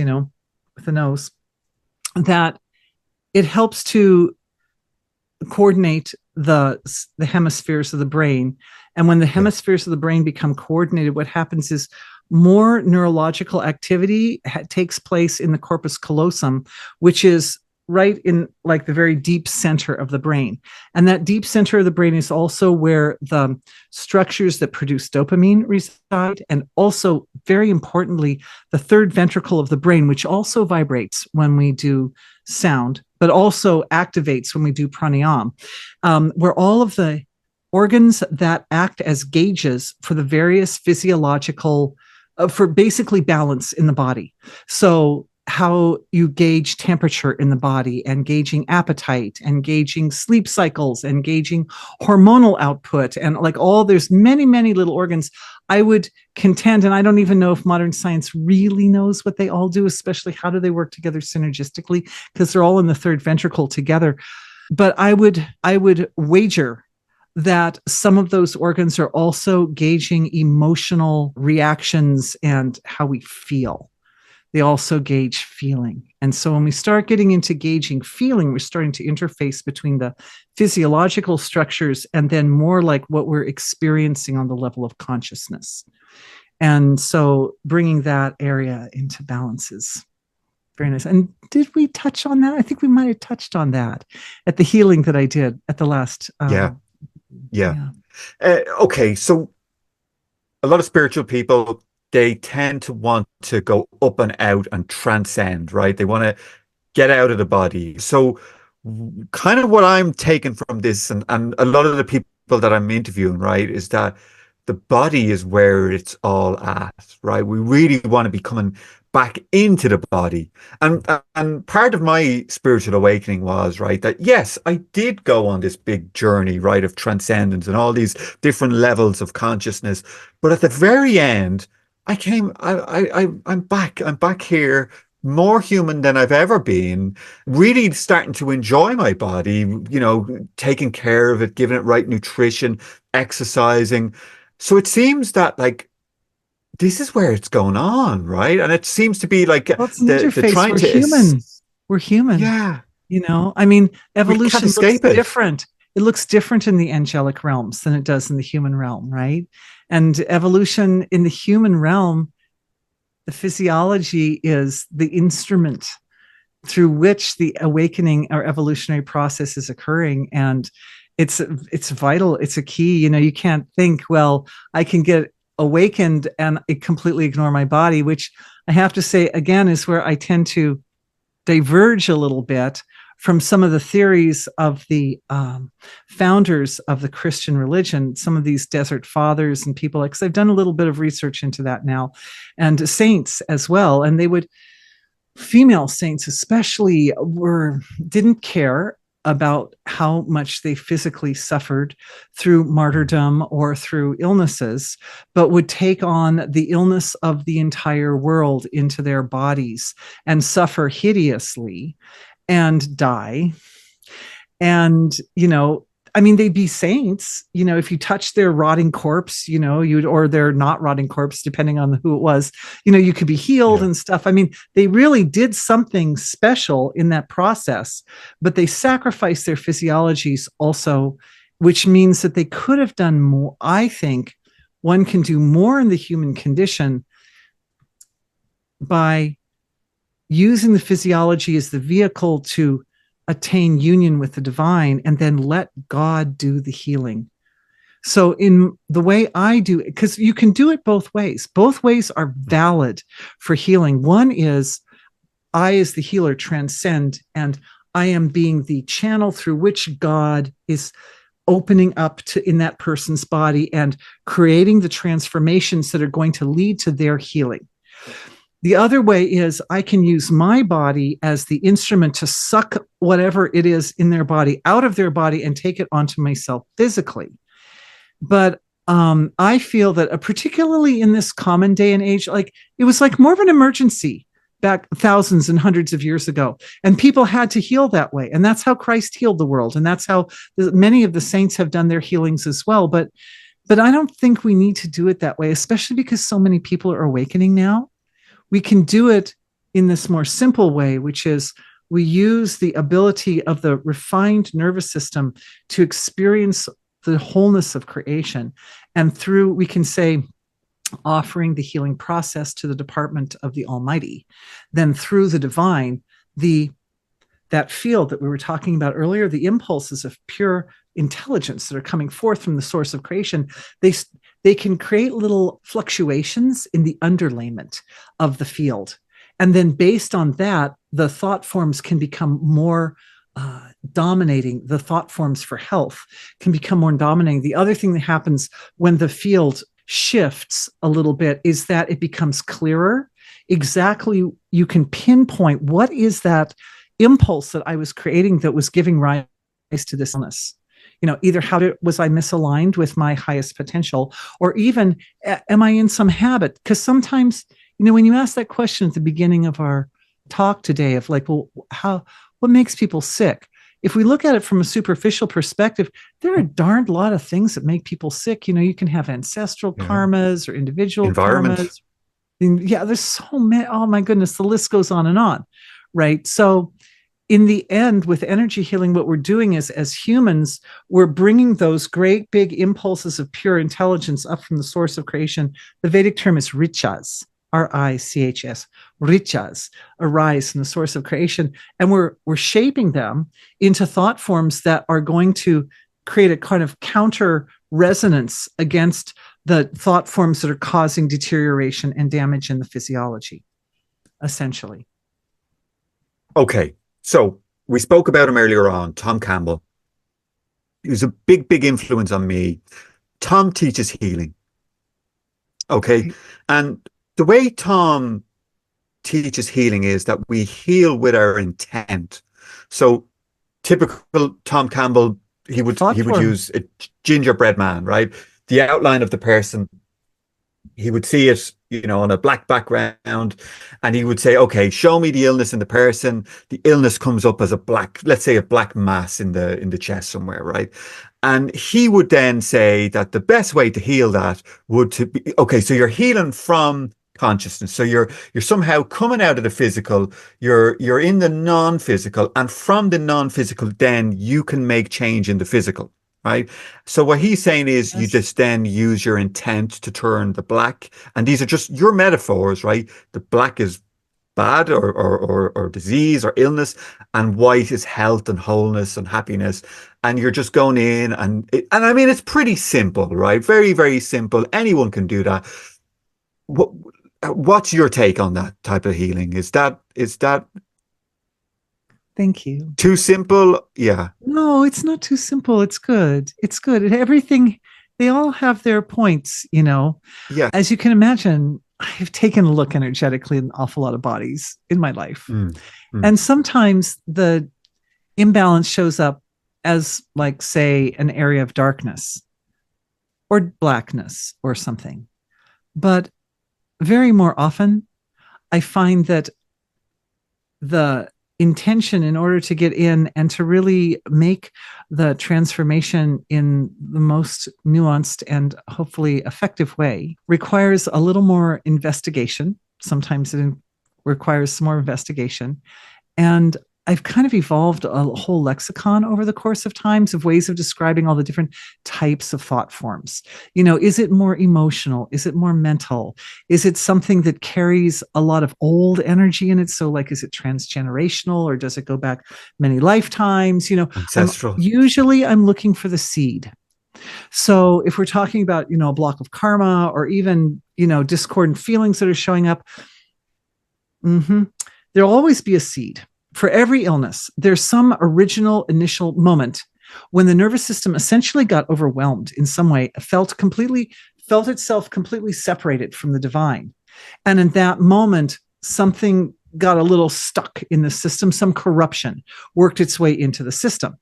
that it helps to coordinate the hemispheres of the brain. And when the hemispheres of the brain become coordinated, what happens is more neurological activity takes place in the corpus callosum, which is right in like the very deep center of the brain. And that deep center of the brain is also where the structures that produce dopamine reside. And also, very importantly, the third ventricle of the brain, which also vibrates when we do sound, but also activates when we do pranayama, where all of the organs that act as gauges for the various physiological, for basically balance in the body. So how you gauge temperature in the body, and gauging appetite, and gauging sleep cycles, and gauging hormonal output, and like there's many, many little organs. I would contend, and I don't even know if modern science really knows what they all do, especially how do they work together synergistically, because they're all in the third ventricle together. But I would wager that some of those organs are also gauging emotional reactions and how we feel. They also gauge feeling. And so when we start getting into gauging feeling, we're starting to interface between the physiological structures and then more like what we're experiencing on the level of consciousness. And so bringing that area into balance is very nice. And did we touch on that? I think we might have touched on that at the healing that I did at the last. Okay. So a lot of spiritual people, they tend to want to go up and out and transcend, right? They want to get out of the body. So kind of what I'm taking from this, and a lot of the people that I'm interviewing, right, is that the body is where it's all at, right? We really want to be coming back into the body. And part of my spiritual awakening was, right, that yes, I did go on this big journey, right, of transcendence and all these different levels of consciousness. But at the very end, I'm back. I'm back here, more human than I've ever been, really starting to enjoy my body, taking care of it, giving it right nutrition, exercising. So it seems that like this is where it's going on, right? And it seems to be like Well, it's an the interface. trying We're to human. We're human. yeah, I mean, we can't evolution looks escape it. different. It looks different in the angelic realms than it does in the human realm, right? And evolution in the human realm, the physiology is the instrument through which the awakening or evolutionary process is occurring. And it's vital. It's a key. You can't think, well, I can get awakened and completely ignore my body, which I have to say, again, is where I tend to diverge a little bit from some of the theories of the founders of the Christian religion, some of these desert fathers and people, because I've done a little bit of research into that now, and saints as well. And female saints especially didn't care about how much they physically suffered through martyrdom or through illnesses, but would take on the illness of the entire world into their bodies and suffer hideously and die. And, they'd be saints, if you touch their rotting corpse, or their not rotting corpse, depending on who it was, you could be healed and stuff. I mean, they really did something special in that process, but they sacrificed their physiologies also, which means that they could have done more. I think one can do more in the human condition by using the physiology as the vehicle to attain union with the divine, and then let God do the healing. So in the way I do it, because you can do it both ways. Both ways are valid for healing. One is I, as the healer, transcend, and I am being the channel through which God is opening up in that person's body and creating the transformations that are going to lead to their healing. The other way is I can use my body as the instrument to suck whatever it is in their body out of their body and take it onto myself physically. But I feel that particularly in this common day and age, like it was like more of an emergency back thousands and hundreds of years ago. And people had to heal that way. And that's how Christ healed the world. And that's how many of the saints have done their healings as well. But I don't think we need to do it that way, especially because so many people are awakening now. We can do it in this more simple way, which is we use the ability of the refined nervous system to experience the wholeness of creation. And through, we can say, offering the healing process to the department of the Almighty, then through the divine, that field that we were talking about earlier, the impulses of pure intelligence that are coming forth from the source of creation, they can create little fluctuations in the underlayment of the field. And then based on that, the thought forms can become more dominating. The thought forms for health can become more dominating. The other thing that happens when the field shifts a little bit is that it becomes clearer. Exactly, you can pinpoint what is that impulse that I was creating that was giving rise to this illness. Either was I misaligned with my highest potential, or even am I in some habit? Because sometimes, when you ask that question at the beginning of our talk today of like, well, what makes people sick? If we look at it from a superficial perspective, there are a darned lot of things that make people sick. You can have ancestral karmas or individual karmas. Yeah, there's so many. Oh my goodness, the list goes on, right? So in the end, with energy healing, what we're doing is, as humans, we're bringing those great big impulses of pure intelligence up from the source of creation. The Vedic term is richas, R-I-C-H-S, richas, arise from the source of creation. And we're shaping them into thought forms that are going to create a kind of counter resonance against the thought forms that are causing deterioration and damage in the physiology, essentially. Okay. So we spoke about him earlier on, Tom Campbell. He was a big, big influence on me. Tom teaches healing. Okay. Right. And the way Tom teaches healing is that we heal with our intent. So typical Tom Campbell, he would Thought form. use a gingerbread man, right? The outline of the person, he would see it, on a black background, and he would say, okay, show me the illness in the person. The illness comes up as a black, let's say a black mass in the chest somewhere, right? And he would then say that the best way to heal that would to be, okay, so you're healing from consciousness. So you're somehow coming out of the physical, you're in the non-physical, and from the non-physical, then you can make change in the physical. Right. So what he's saying is you Yes. just then use your intent to turn the black. And these are just your metaphors, right? The black is bad or disease or illness, and white is health and wholeness and happiness. And you're just going in and I mean, it's pretty simple, right? Very, very simple. Anyone can do that. What's your take on that type of healing? Is that Thank you. too simple? Yeah. No, it's not too simple. It's good. It's good. And everything, they all have their points, Yeah. As you can imagine, I've taken a look energetically in an awful lot of bodies in my life. Mm. And sometimes the imbalance shows up as, like, say, an area of darkness or blackness or something. But very more often, I find that the intention in order to get in and to really make the transformation in the most nuanced and hopefully effective way requires a little more investigation. Sometimes it requires some more investigation. And I've kind of evolved a whole lexicon over the course of times of ways of describing all the different types of thought forms. Is it more emotional? Is it more mental? Is it something that carries a lot of old energy in it? So, like, is it transgenerational, or does it go back many lifetimes? Ancestral. I'm looking for the seed. So if we're talking about, a block of karma, or even, discordant feelings that are showing up, there'll always be a seed. For every illness, there's some original initial moment when the nervous system essentially got overwhelmed in some way, felt itself completely separated from the divine. And in that moment, something got a little stuck in the system, some corruption worked its way into the system.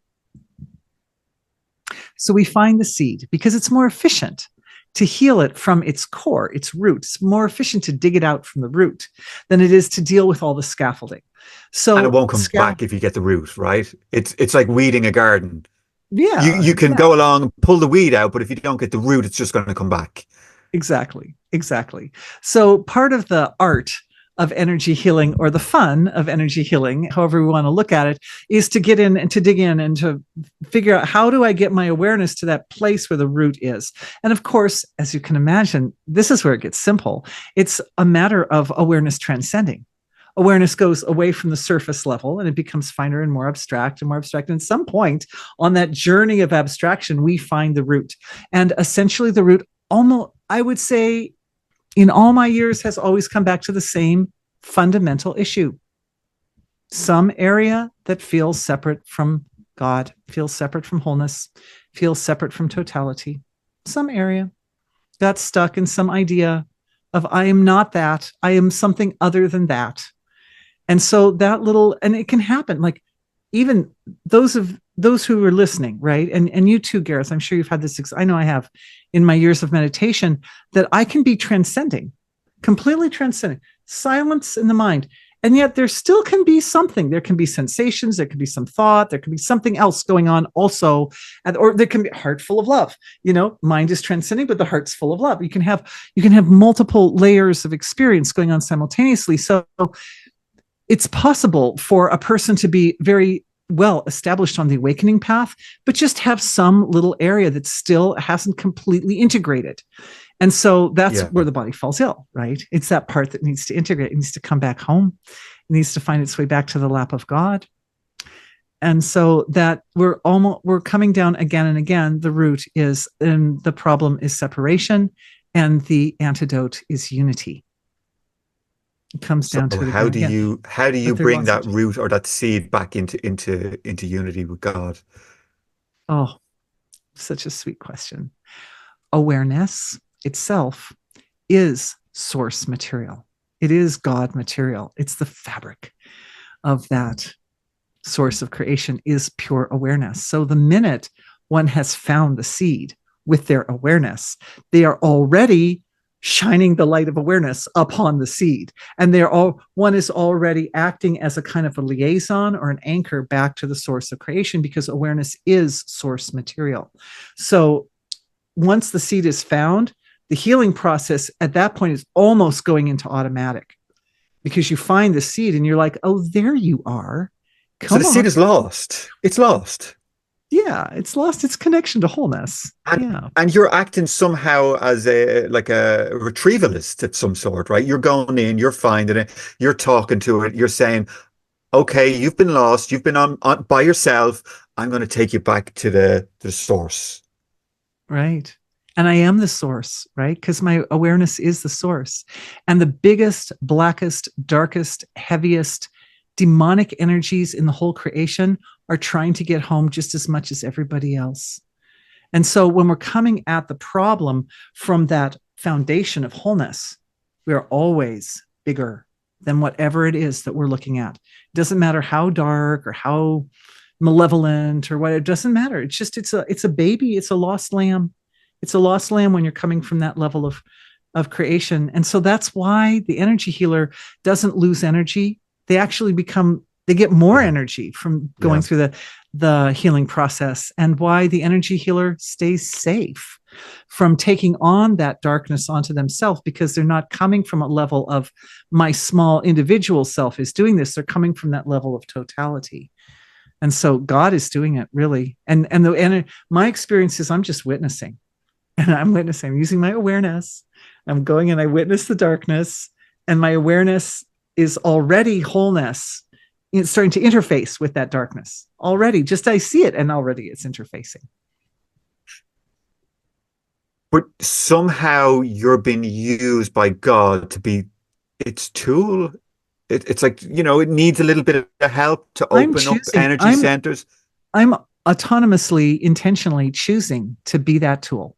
So we find the seed because it's more efficient to heal it from its core, its roots. It's more efficient to dig it out from the root than it is to deal with all the scaffolding. So, and it won't come back if you get the root, right? It's like weeding a garden. Yeah. You can go along, pull the weed out, but if you don't get the root, it's just going to come back. Exactly. So part of the art of energy healing, or the fun of energy healing, however we want to look at it, is to get in and to dig in and to figure out, how do I get my awareness to that place where the root is? And of course, as you can imagine, this is where it gets simple. It's a matter of awareness transcending. Awareness goes away from the surface level and it becomes finer and more abstract and more abstract. And at some point on that journey of abstraction, we find the root. And essentially the root, almost, I would say, in all my years, has always come back to the same fundamental issue. Some area that feels separate from God, feels separate from wholeness, feels separate from totality. Some area got stuck in some idea of, I am not that, I am something other than that. And so that little, and it can happen, like even those who are listening, right? And you too, Gareth, I'm sure you've had this, I know I have in my years of meditation, that I can be transcending, completely transcending, silence in the mind. And yet there still can be something. There can be sensations, there can be some thought, there can be something else going on also, or there can be a heart full of love. Mind is transcending, but the heart's full of love. You can have multiple layers of experience going on simultaneously. So it's possible for a person to be very well established on the awakening path, but just have some little area that still hasn't completely integrated. And so that's where the body falls ill, right? It's that part that needs to integrate. It needs to come back home. It needs to find its way back to the lap of God. And so that we're coming down again and again. The root is, and the problem is separation, and the antidote is unity. It comes So down to it how again. do Yeah. you But they're bring lost. that root or that seed back into unity with God? Oh, such a sweet question. Awareness itself is source material. It is God material. It's the fabric of that source of creation is pure awareness. So the minute one has found the seed with their awareness, they are already shining the light of awareness upon the seed. And one is already acting as a kind of a liaison or an anchor back to the source of creation, because awareness is source material. So once the seed is found, the healing process at that point is almost going into automatic, because you find the seed and you're like, oh, there you are. So Come the on. seed is lost. It's lost. Yeah, it's lost its connection to wholeness. And, Yeah. and you're acting somehow as a retrievalist of some sort, right? You're going in, you're finding it, you're talking to it, you're saying, okay, you've been lost, you've been on by yourself. I'm going to take you back to the source. Right. And I am the source, right? Because my awareness is the source. And the biggest, blackest, darkest, heaviest demonic energies in the whole creation are trying to get home just as much as everybody else. And so when we're coming at the problem from that foundation of wholeness, we are always bigger than whatever it is that we're looking at. It doesn't matter how dark or how malevolent or what, it doesn't matter. It's just, it's a baby. It's a lost lamb. It's a lost lamb when you're coming from that level of creation. And so that's why the energy healer doesn't lose energy. They actually they get more energy from going through the healing process, and why the energy healer stays safe from taking on that darkness onto themselves, because they're not coming from a level of my small individual self is doing this. They're coming from that level of totality. And so God is doing it, really. And my experience is I'm just witnessing. And I'm witnessing, I'm using my awareness. I'm going and I witness the darkness, and my awareness is already wholeness. It's starting to interface with that darkness already. Just I see it, and already it's interfacing. But somehow you're being used by God to be its tool. It's like, it needs a little bit of help to open up energy centers. I'm autonomously, intentionally choosing to be that tool.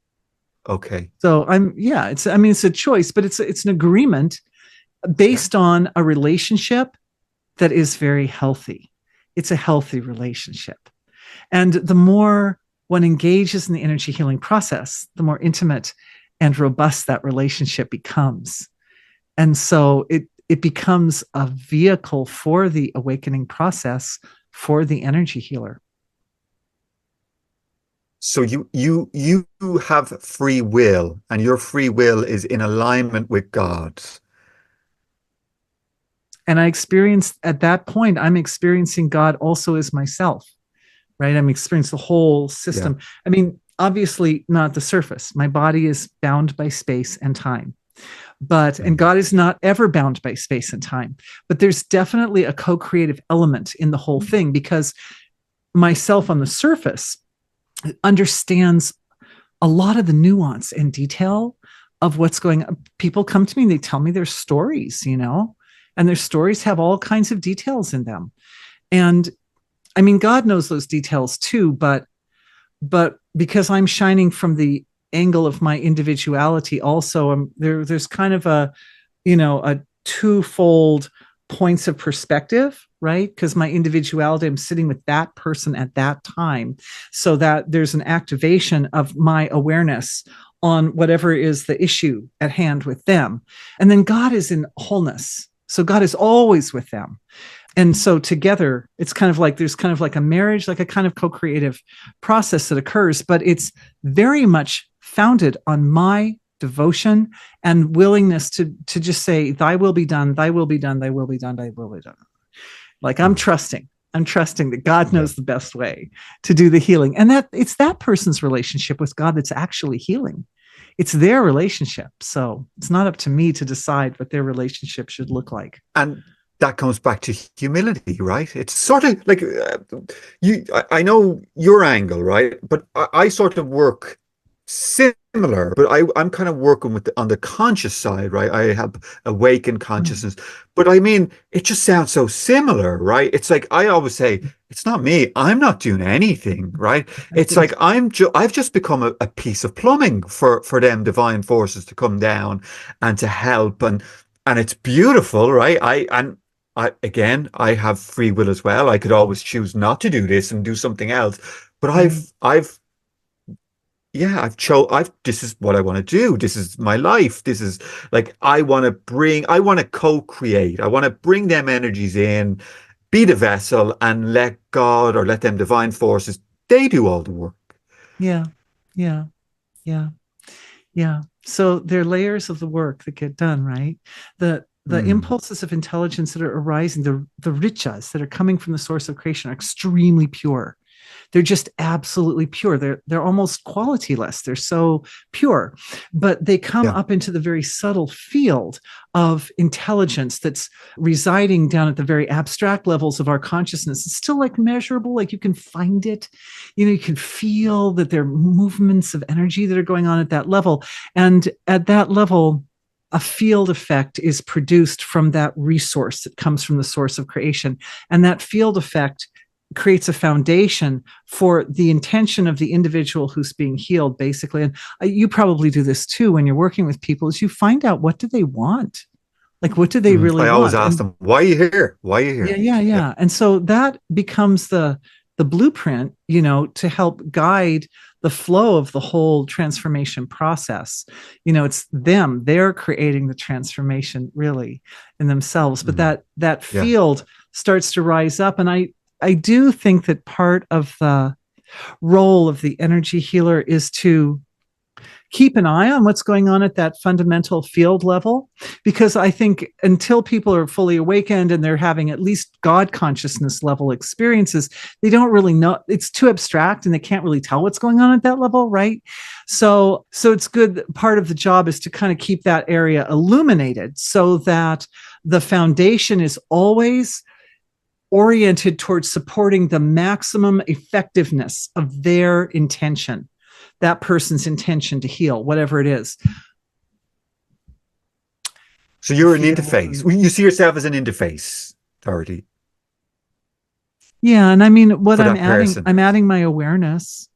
Okay. So it's a choice, but it's an agreement based on a relationship that is very healthy. It's a healthy relationship. And the more one engages in the energy healing process, the more intimate and robust that relationship becomes. And so it becomes a vehicle for the awakening process for the energy healer. So you have free will, and your free will is in alignment with God's. And I experienced at that point, I'm experiencing God also as myself, right? I'm experiencing the whole system. Yeah. I mean, obviously not the surface. My body is bound by space and time, and God is not ever bound by space and time, but there's definitely a co-creative element in the whole thing, because myself on the surface understands a lot of the nuance and detail of what's going on. People come to me and they tell me their stories, and their stories have all kinds of details in them. And I mean, God knows those details too, but because I'm shining from the angle of my individuality also, there's kind of a twofold points of perspective, right? Because my individuality, I'm sitting with that person at that time, so that there's an activation of my awareness on whatever is the issue at hand with them. And then God is in wholeness. So God is always with them. And so together, it's kind of like, there's kind of like a marriage, like a kind of co-creative process that occurs, but it's very much founded on my devotion and willingness to just say, thy will be done, thy will be done, thy will be done, thy will be done. Like I'm trusting that God knows the best way to do the healing. And that it's that person's relationship with God that's actually healing. It's their relationship. So it's not up to me to decide what their relationship should look like. And that comes back to humility, right? It's sort of like I know your angle, right? But I sort of work similar, but I'm kind of working with on the conscious side, right? I have awakened Mm. consciousness, but I mean, it just sounds so similar, right? It's like I always say, it's not me. I'm not doing anything, right? It's like I've just become a piece of plumbing for them divine forces to come down and to help, and it's beautiful, right? I again, I have free will as well. I could always choose not to do this and do something else, but Right. I've yeah, I've this is what I want to do. This is my life. This is like I want to co-create. I want to bring them energies in, be the vessel and let God or let them divine forces, they do all the work. Yeah. Yeah. Yeah. Yeah. So there are layers of the work that get done, right? The Mm, impulses of intelligence that are arising, the richas that are coming from the source of creation are extremely pure. They're just absolutely pure. They're almost qualityless. They're so pure, but they come yeah. up into the very subtle field of intelligence that's residing down at the very abstract levels of our consciousness. It's still like measurable, like you can find it. You can feel that there are movements of energy that are going on at that level. And at that level, a field effect is produced from that resource that comes from the source of creation. And that field effect creates a foundation for the intention of the individual who's being healed, basically. And you probably do this too when you're working with people, is you find out, what do they want? Like, what do they really I always want? ask And them, why are you here? Why are you yeah, here? yeah, Yeah. yeah. And so that becomes the blueprint, to help guide the flow of the whole transformation process. It's them, they're creating the transformation really in themselves. But Mm, that yeah. field starts to rise up. And I do think that part of the role of the energy healer is to keep an eye on what's going on at that fundamental field level, because I think until people are fully awakened and they're having at least God consciousness level experiences, they don't really know. It's too abstract and they can't really tell what's going on at that level, right? So it's good. Part of the job is to kind of keep that area illuminated so that the foundation is always oriented towards supporting the maximum effectiveness of their intention, that person's intention to heal, whatever it is. So The you're an field. interface. You see yourself as an interface, Dorothy, Yeah. And I mean, what for that person. I'm adding my awareness,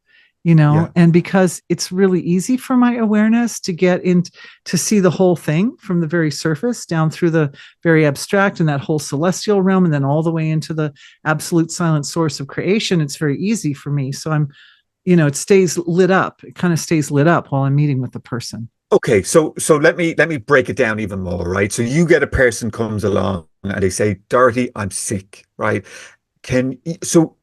Yeah. and because it's really easy for my awareness to get in, to see the whole thing from the very surface down through the very abstract and that whole celestial realm, and then all the way into the absolute silent source of creation. It's very easy for me. So it stays lit up. It kind of stays lit up while I'm meeting with the person. Okay, so let me break it down even more, right? So you get a person comes along and they say, Dorothy, I'm sick, right? So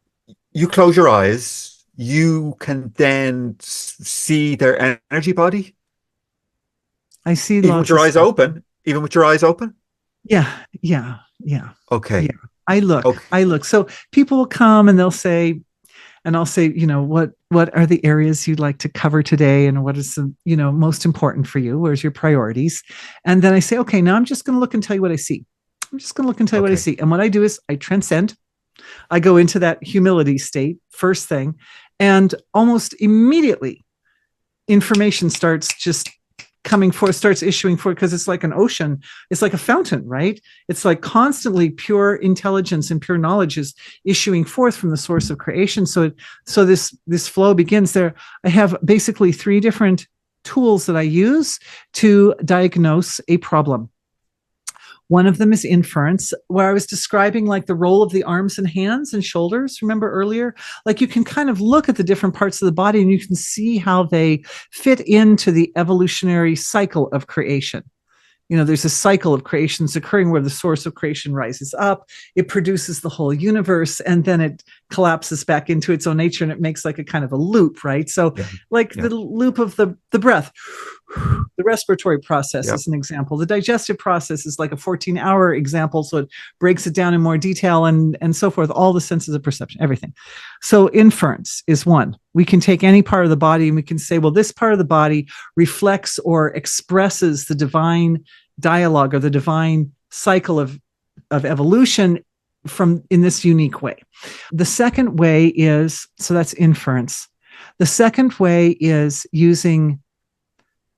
you close your eyes, you can then see their energy body, I see even with lots your of eyes stuff. open, even with your eyes open. Yeah, yeah, yeah, yeah. Okay, I look, okay, I look. So people will come and they'll say, and I'll say, what are the areas you'd like to cover today, and what is the, most important for you? Where's your priorities? And then I say, okay, now I'm just going to look and tell you what I see. I'm just going to look and tell you what I okay. see. And what I do is I transcend. I go into that humility state first thing, and almost immediately information starts just coming forth, starts issuing forth, because it's like an ocean. It's like a fountain, right? It's like constantly pure intelligence and pure knowledge is issuing forth from the source of creation. So this flow begins there. I have basically 3 different tools that I use to diagnose a problem. One of them is inference, where I was describing like the role of the arms and hands and shoulders. Remember earlier? Like you can kind of look at the different parts of the body and you can see how they fit into the evolutionary cycle of creation. There's a cycle of creations occurring where the source of creation rises up, it produces the whole universe, and then it collapses back into its own nature, and it makes like a kind of a loop, right? So Yeah, like yeah, the loop of the breath, the respiratory process yeah. is an example. The digestive process is like a 14-hour example. So it breaks it down in more detail, and so forth, all the senses of perception, everything. So inference is one. We can take any part of the body and we can say, well, this part of the body reflects or expresses the divine dialogue or the divine cycle of evolution from in this unique way. The second way is, so that's inference. The second way is using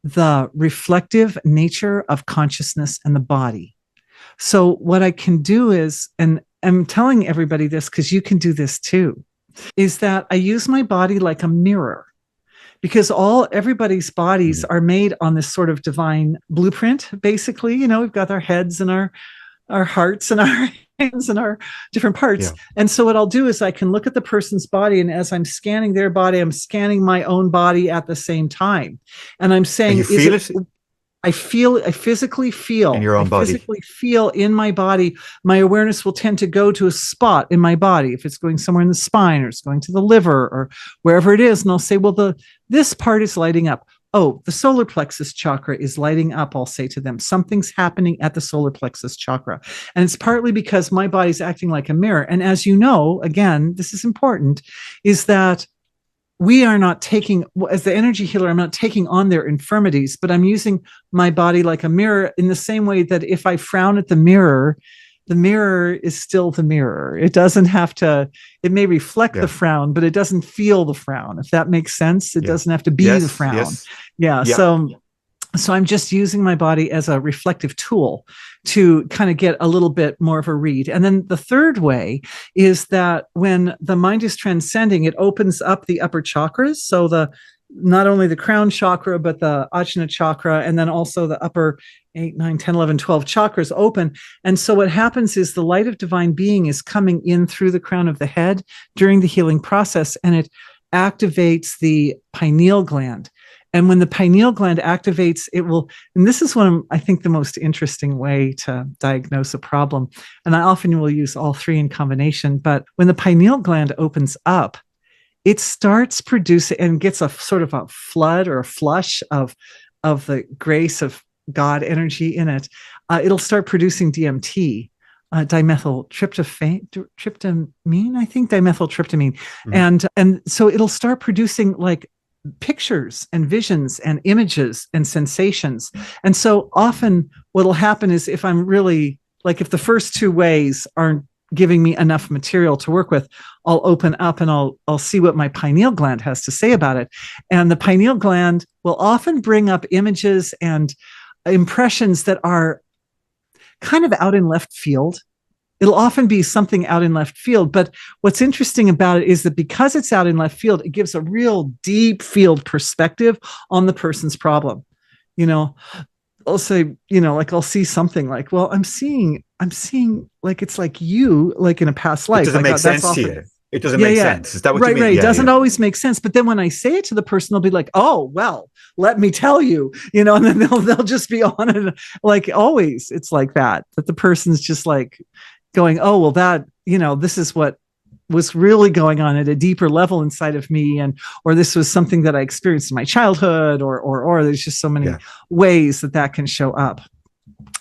the reflective nature of consciousness and the body. So what I can do is, and I'm telling everybody this because you can do this too, is that I use my body like a mirror, because everybody's bodies are made on this sort of divine blueprint. Basically, we've got our heads and our hearts and our hands and our different parts. Yeah. And so what I'll do is I can look at the person's body, and as I'm scanning their body, I'm scanning my own body at the same time. And I'm saying, And you feel it? I physically feel In your own body. I physically feel in my body. My awareness will tend to go to a spot in my body. If it's going somewhere in the spine, or it's going to the liver, or wherever it is. And I'll say, well, this part is lighting up. Oh, the solar plexus chakra is lighting up. I'll say to them, something's happening at the solar plexus chakra. And it's partly because my body's acting like a mirror. And as you know, again, this is important, is that we are not taking, as the energy healer, I'm not taking on their infirmities, but I'm using my body like a mirror, in the same way that if I frown at the mirror is still the mirror. It doesn't have to, it may reflect the frown, but it doesn't feel the frown, if that makes sense. It doesn't have to be the frown. Yes. Yeah. So I'm just using my body as a reflective tool to kind of get a little bit more of a read. And then the third way is that when the mind is transcending, it opens up the upper chakras. So not only the crown chakra, but the Ajna chakra, and then also the upper 8, 9, 10, 11, 12 chakras open. And so what happens is the light of divine being is coming in through the crown of the head during the healing process, and it activates the pineal gland. And when the pineal gland activates, it will, and this is one of, I think, the most interesting way to diagnose a problem. And I often will use all three in combination. But when the pineal gland opens up, it starts producing and gets a sort of a flood or a flush of the grace of God energy in it. It'll start producing DMT, dimethyltryptamine, I think, dimethyltryptamine. And so it'll start producing like pictures and visions and images and sensations. And so often what'll happen is, if I'm really, like, if the first two ways aren't giving me enough material to work with, I'll open up and I'll see what my pineal gland has to say about it. And the pineal gland will often bring up images and impressions that are kind of out in left field. It'll often be something out in left field. But what's interesting about it is that because it's out in left field, it gives a real deep field perspective on the person's problem. I'll say, like, I'll see something like, well, I'm seeing like, it's like you, like in a past life. It doesn't make sense to you. It doesn't make sense. Is that what you mean? Right. It doesn't always make sense. But then when I say it to the person, they'll be like, oh, well, let me tell you, and then they'll just be on it. Like, always, it's like that the person's just like going, oh, well, that, this is what was really going on at a deeper level inside of me, or this was something that I experienced in my childhood, or there's just so many ways that can show up.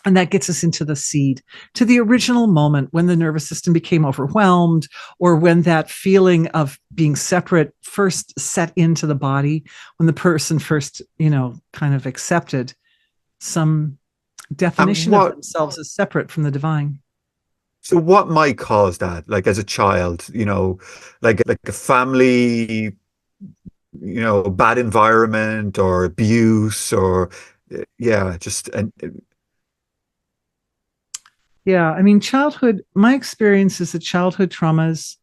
And that gets us into the seed, to the original moment when the nervous system became overwhelmed, or when that feeling of being separate first set into the body, when the person first, kind of accepted some definition of themselves as separate from the divine. So what might cause that? Like, as a child, like a family, bad environment, or abuse, or childhood, my experience is that childhood traumas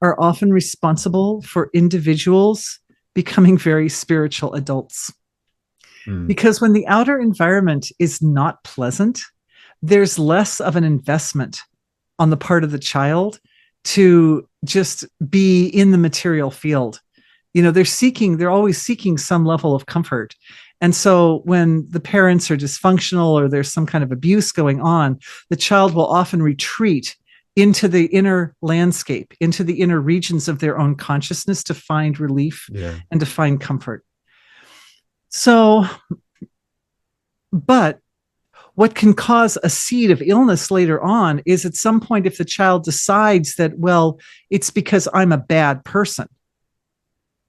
are often responsible for individuals becoming very spiritual adults. Because when the outer environment is not pleasant, there's less of an investment on the part of the child to just be in the material field. They're always seeking some level of comfort. And so when the parents are dysfunctional, or there's some kind of abuse going on, the child will often retreat into the inner landscape, into the inner regions of their own consciousness, to find relief and to find comfort. So, but what can cause a seed of illness later on is, at some point, if the child decides that, well, it's because I'm a bad person,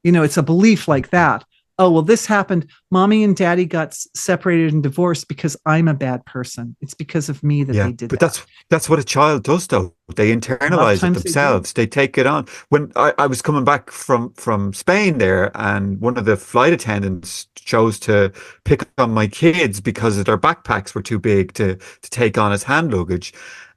it's a belief like that, oh, well, this happened. Mommy and daddy got separated and divorced because I'm a bad person. It's because of me that Yeah, they did but that. that's what a child does, though. They A lot of internalize it times they do. themselves. They take it on. When I was coming back from Spain there, and one of the flight attendants chose to pick on my kids because their backpacks were too big to take on as hand luggage.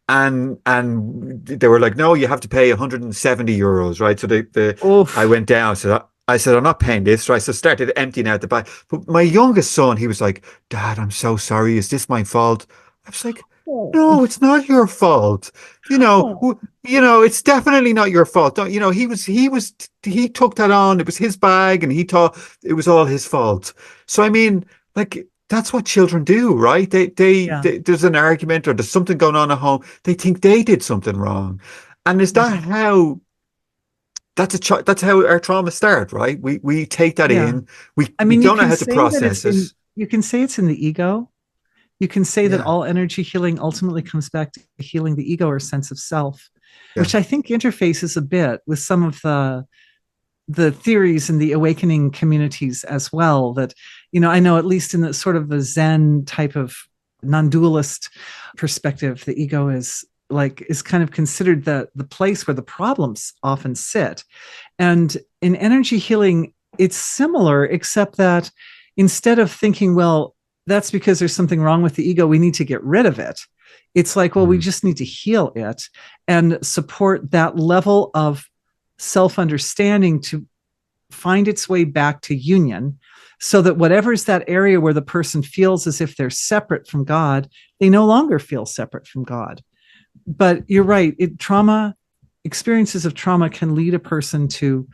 And they were like, no, you have to pay 170 euros, right? So I Oof. went down. So I said, I'm not paying this, right? So started emptying out the bag. But my youngest son, he was like, Dad, I'm so sorry. Is this my fault? I was like, Oh. no, it's not your fault. Oh. It's definitely not your fault. Don't, he took that on. It was his bag and he thought it was all his fault. So, I mean, like, that's what children do, right? Yeah. There's an argument or there's something going on at home. They think they did something wrong. And is that how that's how our trauma start, right? We take that Yeah. in. We I we mean, don't know how to process it. you can say it's in the ego. You can say that Yeah. all energy healing ultimately comes back to healing the ego or sense of self, Yeah. which I think interfaces a bit with some of the theories in the awakening communities as well. That, I know at least in the sort of the Zen type of non-dualist perspective, the ego is kind of considered the place where the problems often sit. And in energy healing, it's similar, except that instead of thinking, well, that's because there's something wrong with the ego, we need to get rid of it. It's like, well, we Mm. just need to heal it and support that level of self-understanding to find its way back to union, so that whatever's that area where the person feels as if they're separate from God, they no longer feel separate from God. But you're right, experiences of trauma can lead a person to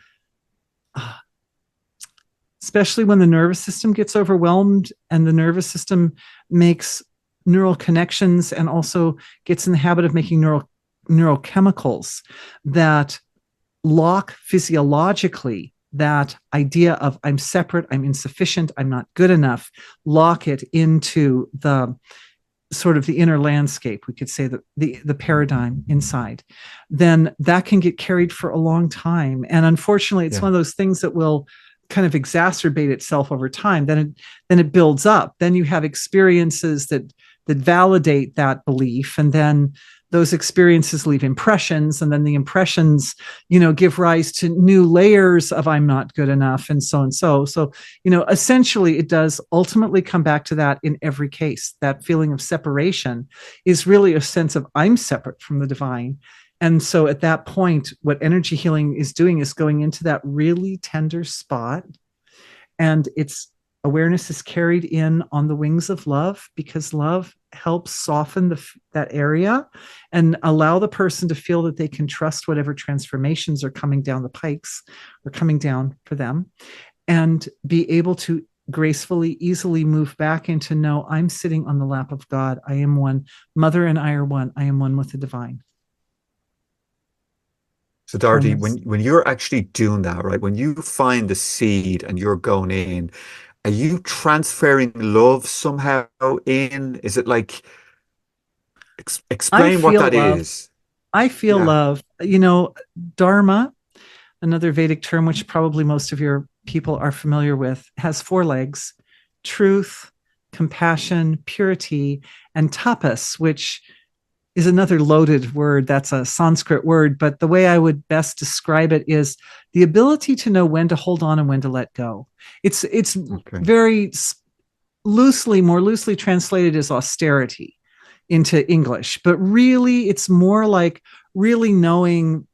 especially when the nervous system gets overwhelmed and the nervous system makes neural connections and also gets in the habit of making neurochemicals that lock physiologically that idea of I'm separate, I'm insufficient, I'm not good enough, lock it into the sort of the inner landscape, we could say the paradigm inside, then that can get carried for a long time. And unfortunately, it's one of those things that will kind of exacerbate itself over time. Then it builds up. Then you have experiences that validate that belief, and then those experiences leave impressions, and then the impressions, give rise to new layers of I'm not good enough, and so and so. So, essentially it does ultimately come back to that in every case. That feeling of separation is really a sense of I'm separate from the divine. And so at that point, what energy healing is doing is going into that really tender spot, and its awareness is carried in on the wings of love, because love helps soften that area and allow the person to feel that they can trust whatever transformations are coming down the pikes or coming down for them, and be able to gracefully, easily move back into, no, I'm sitting on the lap of God. I am one. Mother and I are one. I am one with the divine. So Dorothy, Wholeness. when you're actually doing that, right? When you find the seed and you're going in, are you transferring love somehow in? Is it like I explain what feel that love. is? I feel Yeah. love. Dharma, another Vedic term, which probably most of your people are familiar with, has 4 legs: truth, compassion, purity, and tapas, which is another loaded word. That's a Sanskrit word, but the way I would best describe it is the ability to know when to hold on and when to let go. It's Okay. very more loosely translated as austerity into English, but really it's more like really knowing,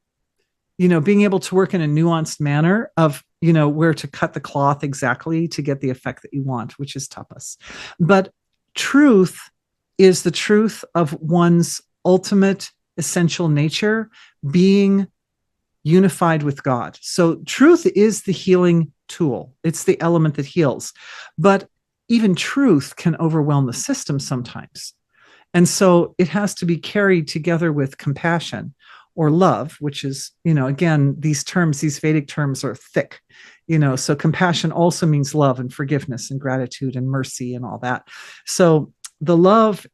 being able to work in a nuanced manner of, where to cut the cloth exactly to get the effect that you want, which is tapas. But truth is the truth of one's ultimate essential nature, being unified with God. So truth is the healing tool. It's the element that heals. But even truth can overwhelm the system sometimes. And so it has to be carried together with compassion or love, which is, again, these Vedic terms are thick, so compassion also means love and forgiveness and gratitude and mercy and all that. So the love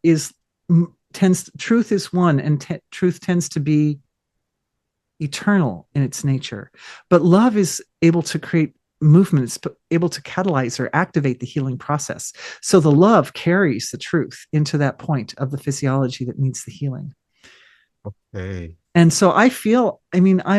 truth is one, and truth tends to be eternal in its nature. But love is able to create movement is able to catalyze or activate the healing process. So the love carries the truth into that point of the physiology that needs the healing. Okay. And so I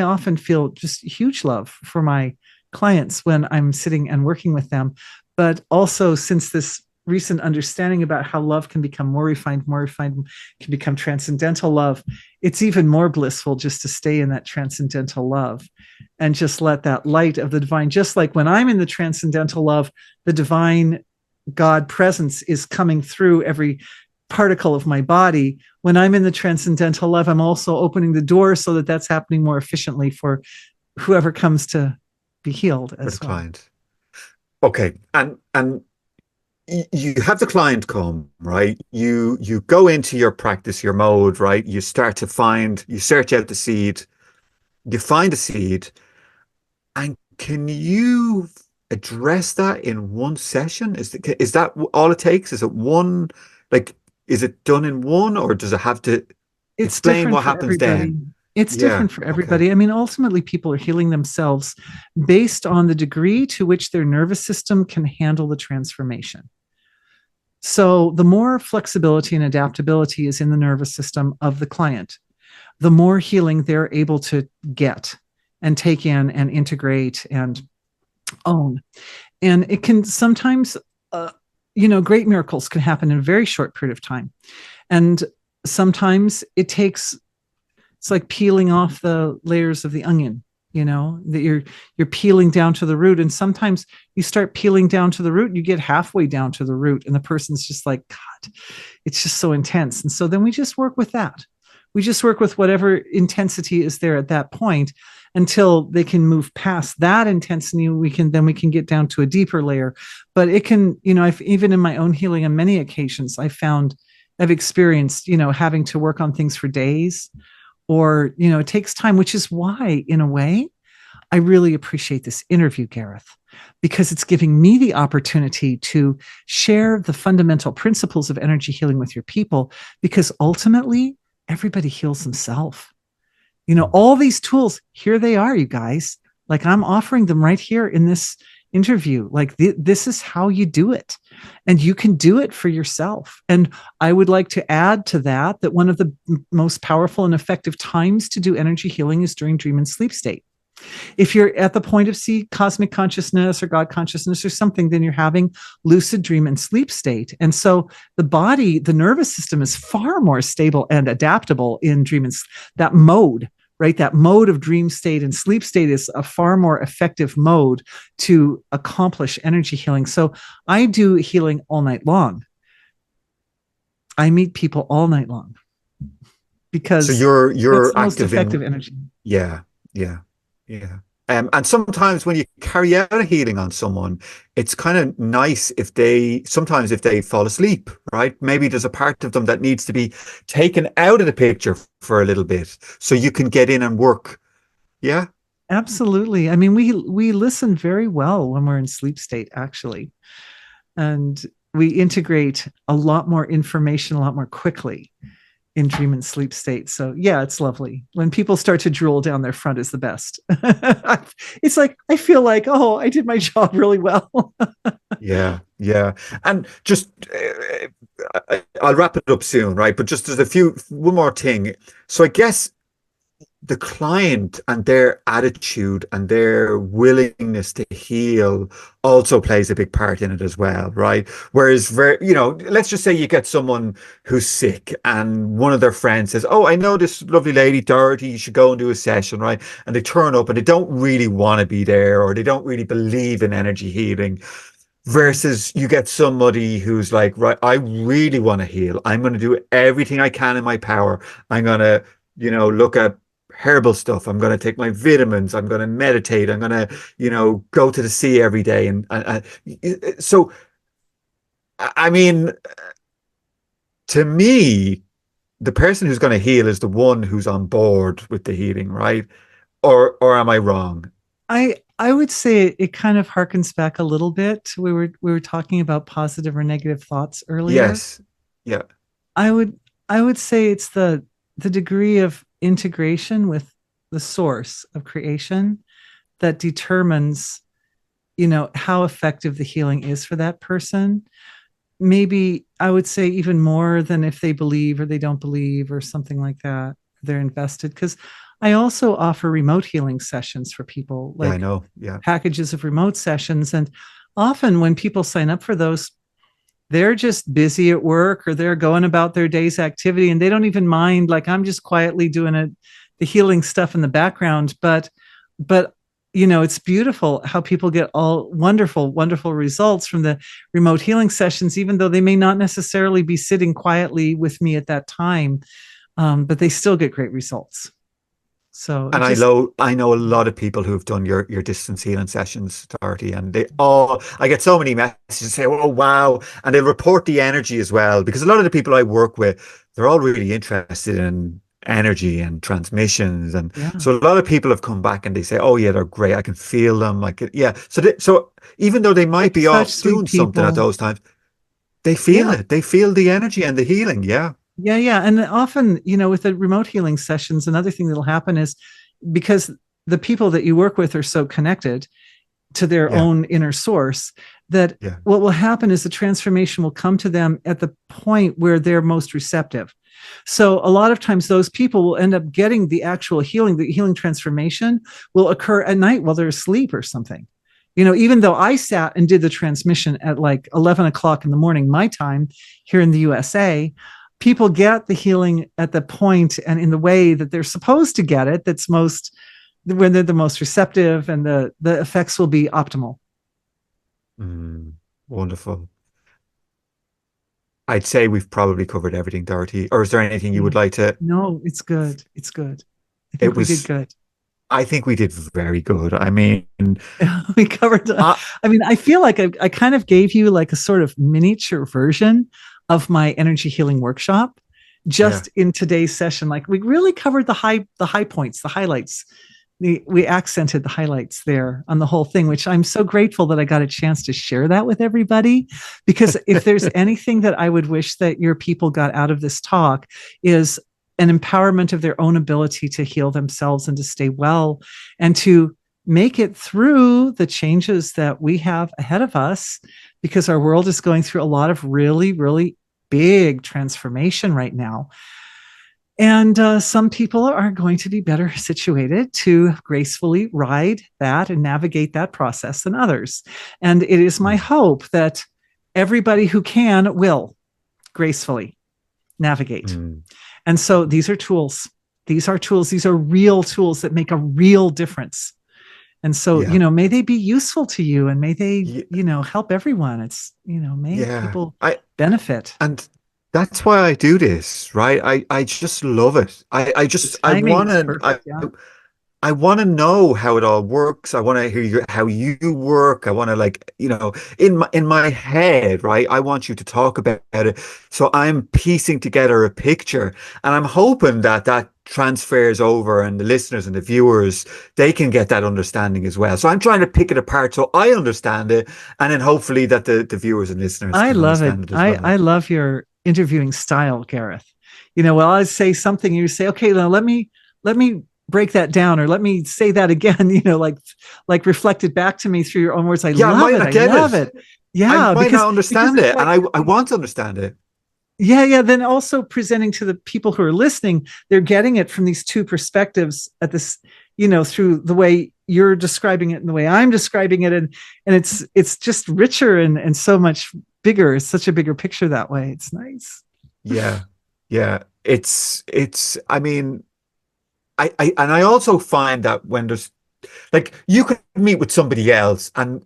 often feel just huge love for my clients when I'm sitting and working with them. But also, since this recent understanding about how love can become more refined, can become transcendental love, it's even more blissful just to stay in that transcendental love and just let that light of the divine, just like when I'm in the transcendental love, the divine God presence is coming through every particle of my body. When I'm in the transcendental love, I'm also opening the door so that that's happening more efficiently for whoever comes to be healed For the as well. client. Okay. And you have the client come, right? You go into your practice, your mode, right? You search out the seed, you find the seed, and can you address that in one session? Is that all it takes? Is it one, like, is it done in one, or does it have to It's explain different what for happens everybody. then? It's Yeah. different for Okay. everybody. I mean, ultimately, people are healing themselves based on the degree to which their nervous system can handle the transformation. So, the more flexibility and adaptability is in the nervous system of the client, the more healing they're able to get and take in and integrate and own. And it can sometimes, great miracles can happen in a very short period of time. And sometimes it's like peeling off the layers of the onion, that you're peeling down to the root. And sometimes you start peeling down to the root, you get halfway down to the root, and the person's just like, God, it's just so intense. And so then we just work with that. We just work with whatever intensity is there at that point until they can move past that intensity. We can get down to a deeper layer. But it can, I've even in my own healing on many occasions, I've experienced, having to work on things for days, or, it takes time, which is why, in a way, I really appreciate this interview, Gareth, because it's giving me the opportunity to share the fundamental principles of energy healing with your people, because ultimately, everybody heals themselves. All these tools, here they are, you guys. Like, I'm offering them right here in this interview. Like, this is how you do it. And you can do it for yourself. And I would like to add to that one of the most powerful and effective times to do energy healing is during dream and sleep state. If you're at the point of cosmic consciousness or God consciousness or something, then you're having lucid dream and sleep state. And so the body, the nervous system is far more stable and adaptable in dream and that mode, right? That mode of dream state and sleep state is a far more effective mode to accomplish energy healing. So I do healing all night long. I meet people all night long because So you're that's the most active effective in, energy. yeah, yeah, yeah. And sometimes when you carry out a healing on someone, it's kind of nice if sometimes if they fall asleep, right? Maybe there's a part of them that needs to be taken out of the picture for a little bit so you can get in and work. Yeah. Absolutely. I mean, we listen very well when we're in sleep state, actually. And we integrate a lot more information a lot more quickly in dream and sleep state. So yeah, it's lovely. When people start to drool down their front is the best. It's like, I feel like, oh, I did my job really well. Yeah, yeah. And just, I'll wrap it up soon, right? But just one more thing. So I guess the client and their attitude and their willingness to heal also plays a big part in it as well, right? Whereas, let's just say you get someone who's sick and one of their friends says, "Oh, I know this lovely lady, Dorothy, you should go and do a session," right? And they turn up and they don't really want to be there, or they don't really believe in energy healing. Versus you get somebody who's like, right, I really want to heal. I'm going to do everything I can in my power. I'm going to, look at herbal stuff. I'm going to take my vitamins. I'm going to meditate. I'm going to, go to the sea every day. So, I mean, to me, the person who's going to heal is the one who's on board with the healing, right? Or am I wrong? I would say it kind of harkens back a little bit. We were talking about positive or negative thoughts earlier. Yes. Yeah. I would I would say it's the degree of integration with the source of creation that determines, how effective the healing is for that person. Maybe I would say even more than if they believe or they don't believe or something like that. They're invested, because I also offer remote healing sessions for people, Yeah, I like know. Yeah. packages of remote sessions. And often when people sign up for those, they're just busy at work or they're going about their day's activity and they don't even mind. Like, I'm just quietly doing the healing stuff in the background. But it's beautiful how people get all wonderful, wonderful results from the remote healing sessions, even though they may not necessarily be sitting quietly with me at that time, but they still get great results. So it And just, I know a lot of people who've done your distance healing sessions, Dorothy, and I get so many messages say, "Oh wow," and they report the energy as well, because a lot of the people I work with, they're all really interested in energy and transmissions, and yeah, so a lot of people have come back and they say, "Oh yeah, they're great. I can feel them. Yeah." So even though they they're might be such off sweet doing something at people. those times, they feel Yeah. it. They feel the energy and the healing. Yeah, Yeah, yeah. And often, with the remote healing sessions, another thing that'll happen is, because the people that you work with are so connected to their yeah, own inner source, that yeah, what will happen is the transformation will come to them at the point where they're most receptive. So a lot of times those people will end up getting the actual healing. The healing transformation will occur at night while they're asleep or something. Even though I sat and did the transmission at like 11 o'clock in the morning, my time here in the USA, people get the healing at the point and in the way that they're supposed to get it. That's most when they're the most receptive, and the effects will be optimal. mm, wonderful. I'd say we've probably covered everything, Dorothy. Or is there anything you Yeah. would like to? No, it's good. It's good. I It think we did was, good. I think we did very good. I mean, We covered. uh, I mean, I feel like I kind of gave you like a sort of miniature version of my energy healing workshop, yeah, just in today's session. Like, we really covered the high points, the highlights. We accented the highlights there on the whole thing, which I'm so grateful that I got a chance to share that with everybody. Because if there's anything that I would wish that your people got out of this talk, is an empowerment of their own ability to heal themselves and to stay well and to make it through the changes that we have ahead of us, because our world is going through a lot of really, really big transformation right now. And some people are going to be better situated to gracefully ride that and navigate that process than others. And it is my mm, hope that everybody who can will gracefully navigate. mm, And so these are tools. These are tools. These are real tools that make a real difference. And so, yeah, may they be useful to you, and may they, yeah, help everyone. It's, may yeah. people I benefit. and that's why I do this, right? I just love it. The timing is perfect. Yeah. I want to know how it all works. I want to hear how you work. I want to in my head, right? I want you to talk about it. So I'm piecing together a picture, and I'm hoping that that transfers over, and the listeners and the viewers, they can get that understanding as well. So I'm trying to pick it apart so I understand it, and then hopefully that the viewers and listeners I can love it. understand it as I well. love your interviewing style, Gareth. Well, I say something, you say, okay, now let me break that down, or let me say that again, like reflect it back to me through your own words. I Yeah, I love might it. not I get love it. it. I Yeah, might because not understand it's it, and like, I want to understand it. yeah, yeah. Then also presenting to the people who are listening, they're getting it from these two perspectives at this, through the way you're describing it and the way I'm describing it. And it's just richer and so much bigger. It's such a bigger picture that way. It's nice. Yeah, yeah. I mean, and I also find that when there's like you could meet with somebody else, and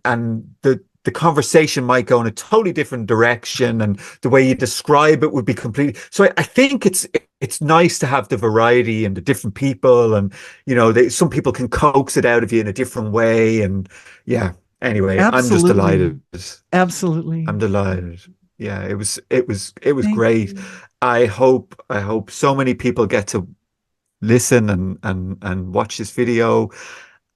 the conversation might go in a totally different direction, and the way you describe it would be completely. So I think it's nice to have the variety and the different people, and some people can coax it out of you in a different way, and yeah. Anyway, I'm just delighted. Absolutely. Absolutely. I'm delighted. Yeah, it was Thank great. you. I hope so many people get to listen and watch this video.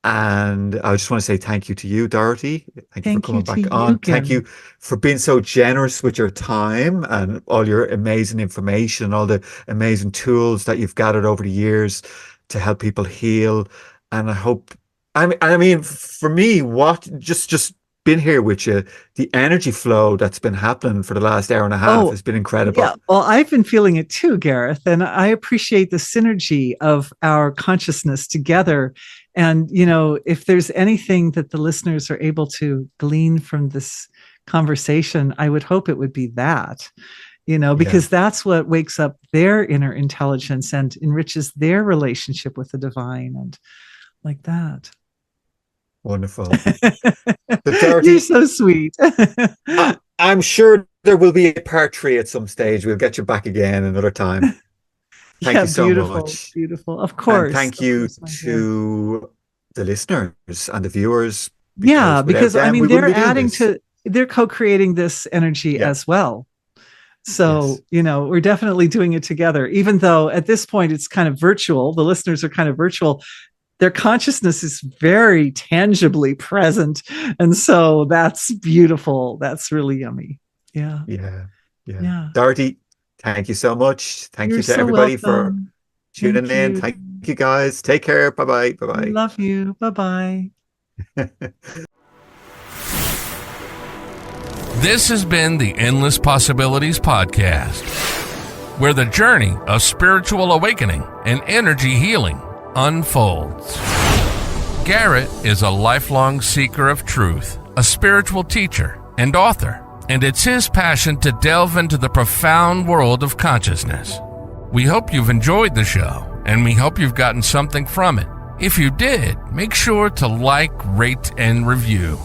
And I just want to say thank you to you, Dorothy. Thank you for Thank you coming to back you, on. Thank Gareth. you for being so generous with your time and all your amazing information, all the amazing tools that you've gathered over the years to help people heal. And I hope, I mean, for me, what just been here with you. The energy flow that's been happening for the last hour and a half has been incredible. Yeah, well, I've been feeling it too, Gareth, and I appreciate the synergy of our consciousness together. And, if there's anything that the listeners are able to glean from this conversation, I would hope it would be that, because that's what wakes up their inner intelligence and enriches their relationship with the divine and like that. Wonderful. Dorothy, you're so sweet. I'm sure there will be a part 3 at some stage. We'll get you back again another time. Thank you so much. Beautiful. Of course. And thank you to the listeners and the viewers. Because them, they're co-creating this energy as well. So, we're definitely doing it together, even though at this point it's kind of virtual. The listeners are kind of virtual. Their consciousness is very tangibly present. And so that's beautiful. That's really yummy. Yeah. Dorothy, thank you so much. Thank you to everybody for tuning in. Thank you, guys. Take care. Bye-bye. Bye-bye. Love you. Bye-bye. This has been the Endless Possibilities Podcast, where the journey of spiritual awakening and energy healing unfolds. Garrett is a lifelong seeker of truth, a spiritual teacher and author, and it's his passion to delve into the profound world of consciousness. We hope you've enjoyed the show, and we hope you've gotten something from it. If you did, make sure to like, rate, and review.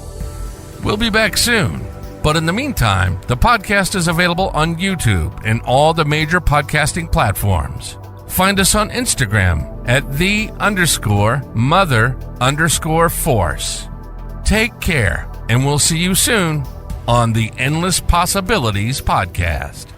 We'll be back soon. But in the meantime, the podcast is available on YouTube and all the major podcasting platforms. Find us on Instagram at @the_mother_force. Take care, and we'll see you soon on the Endless Possibilities Podcast.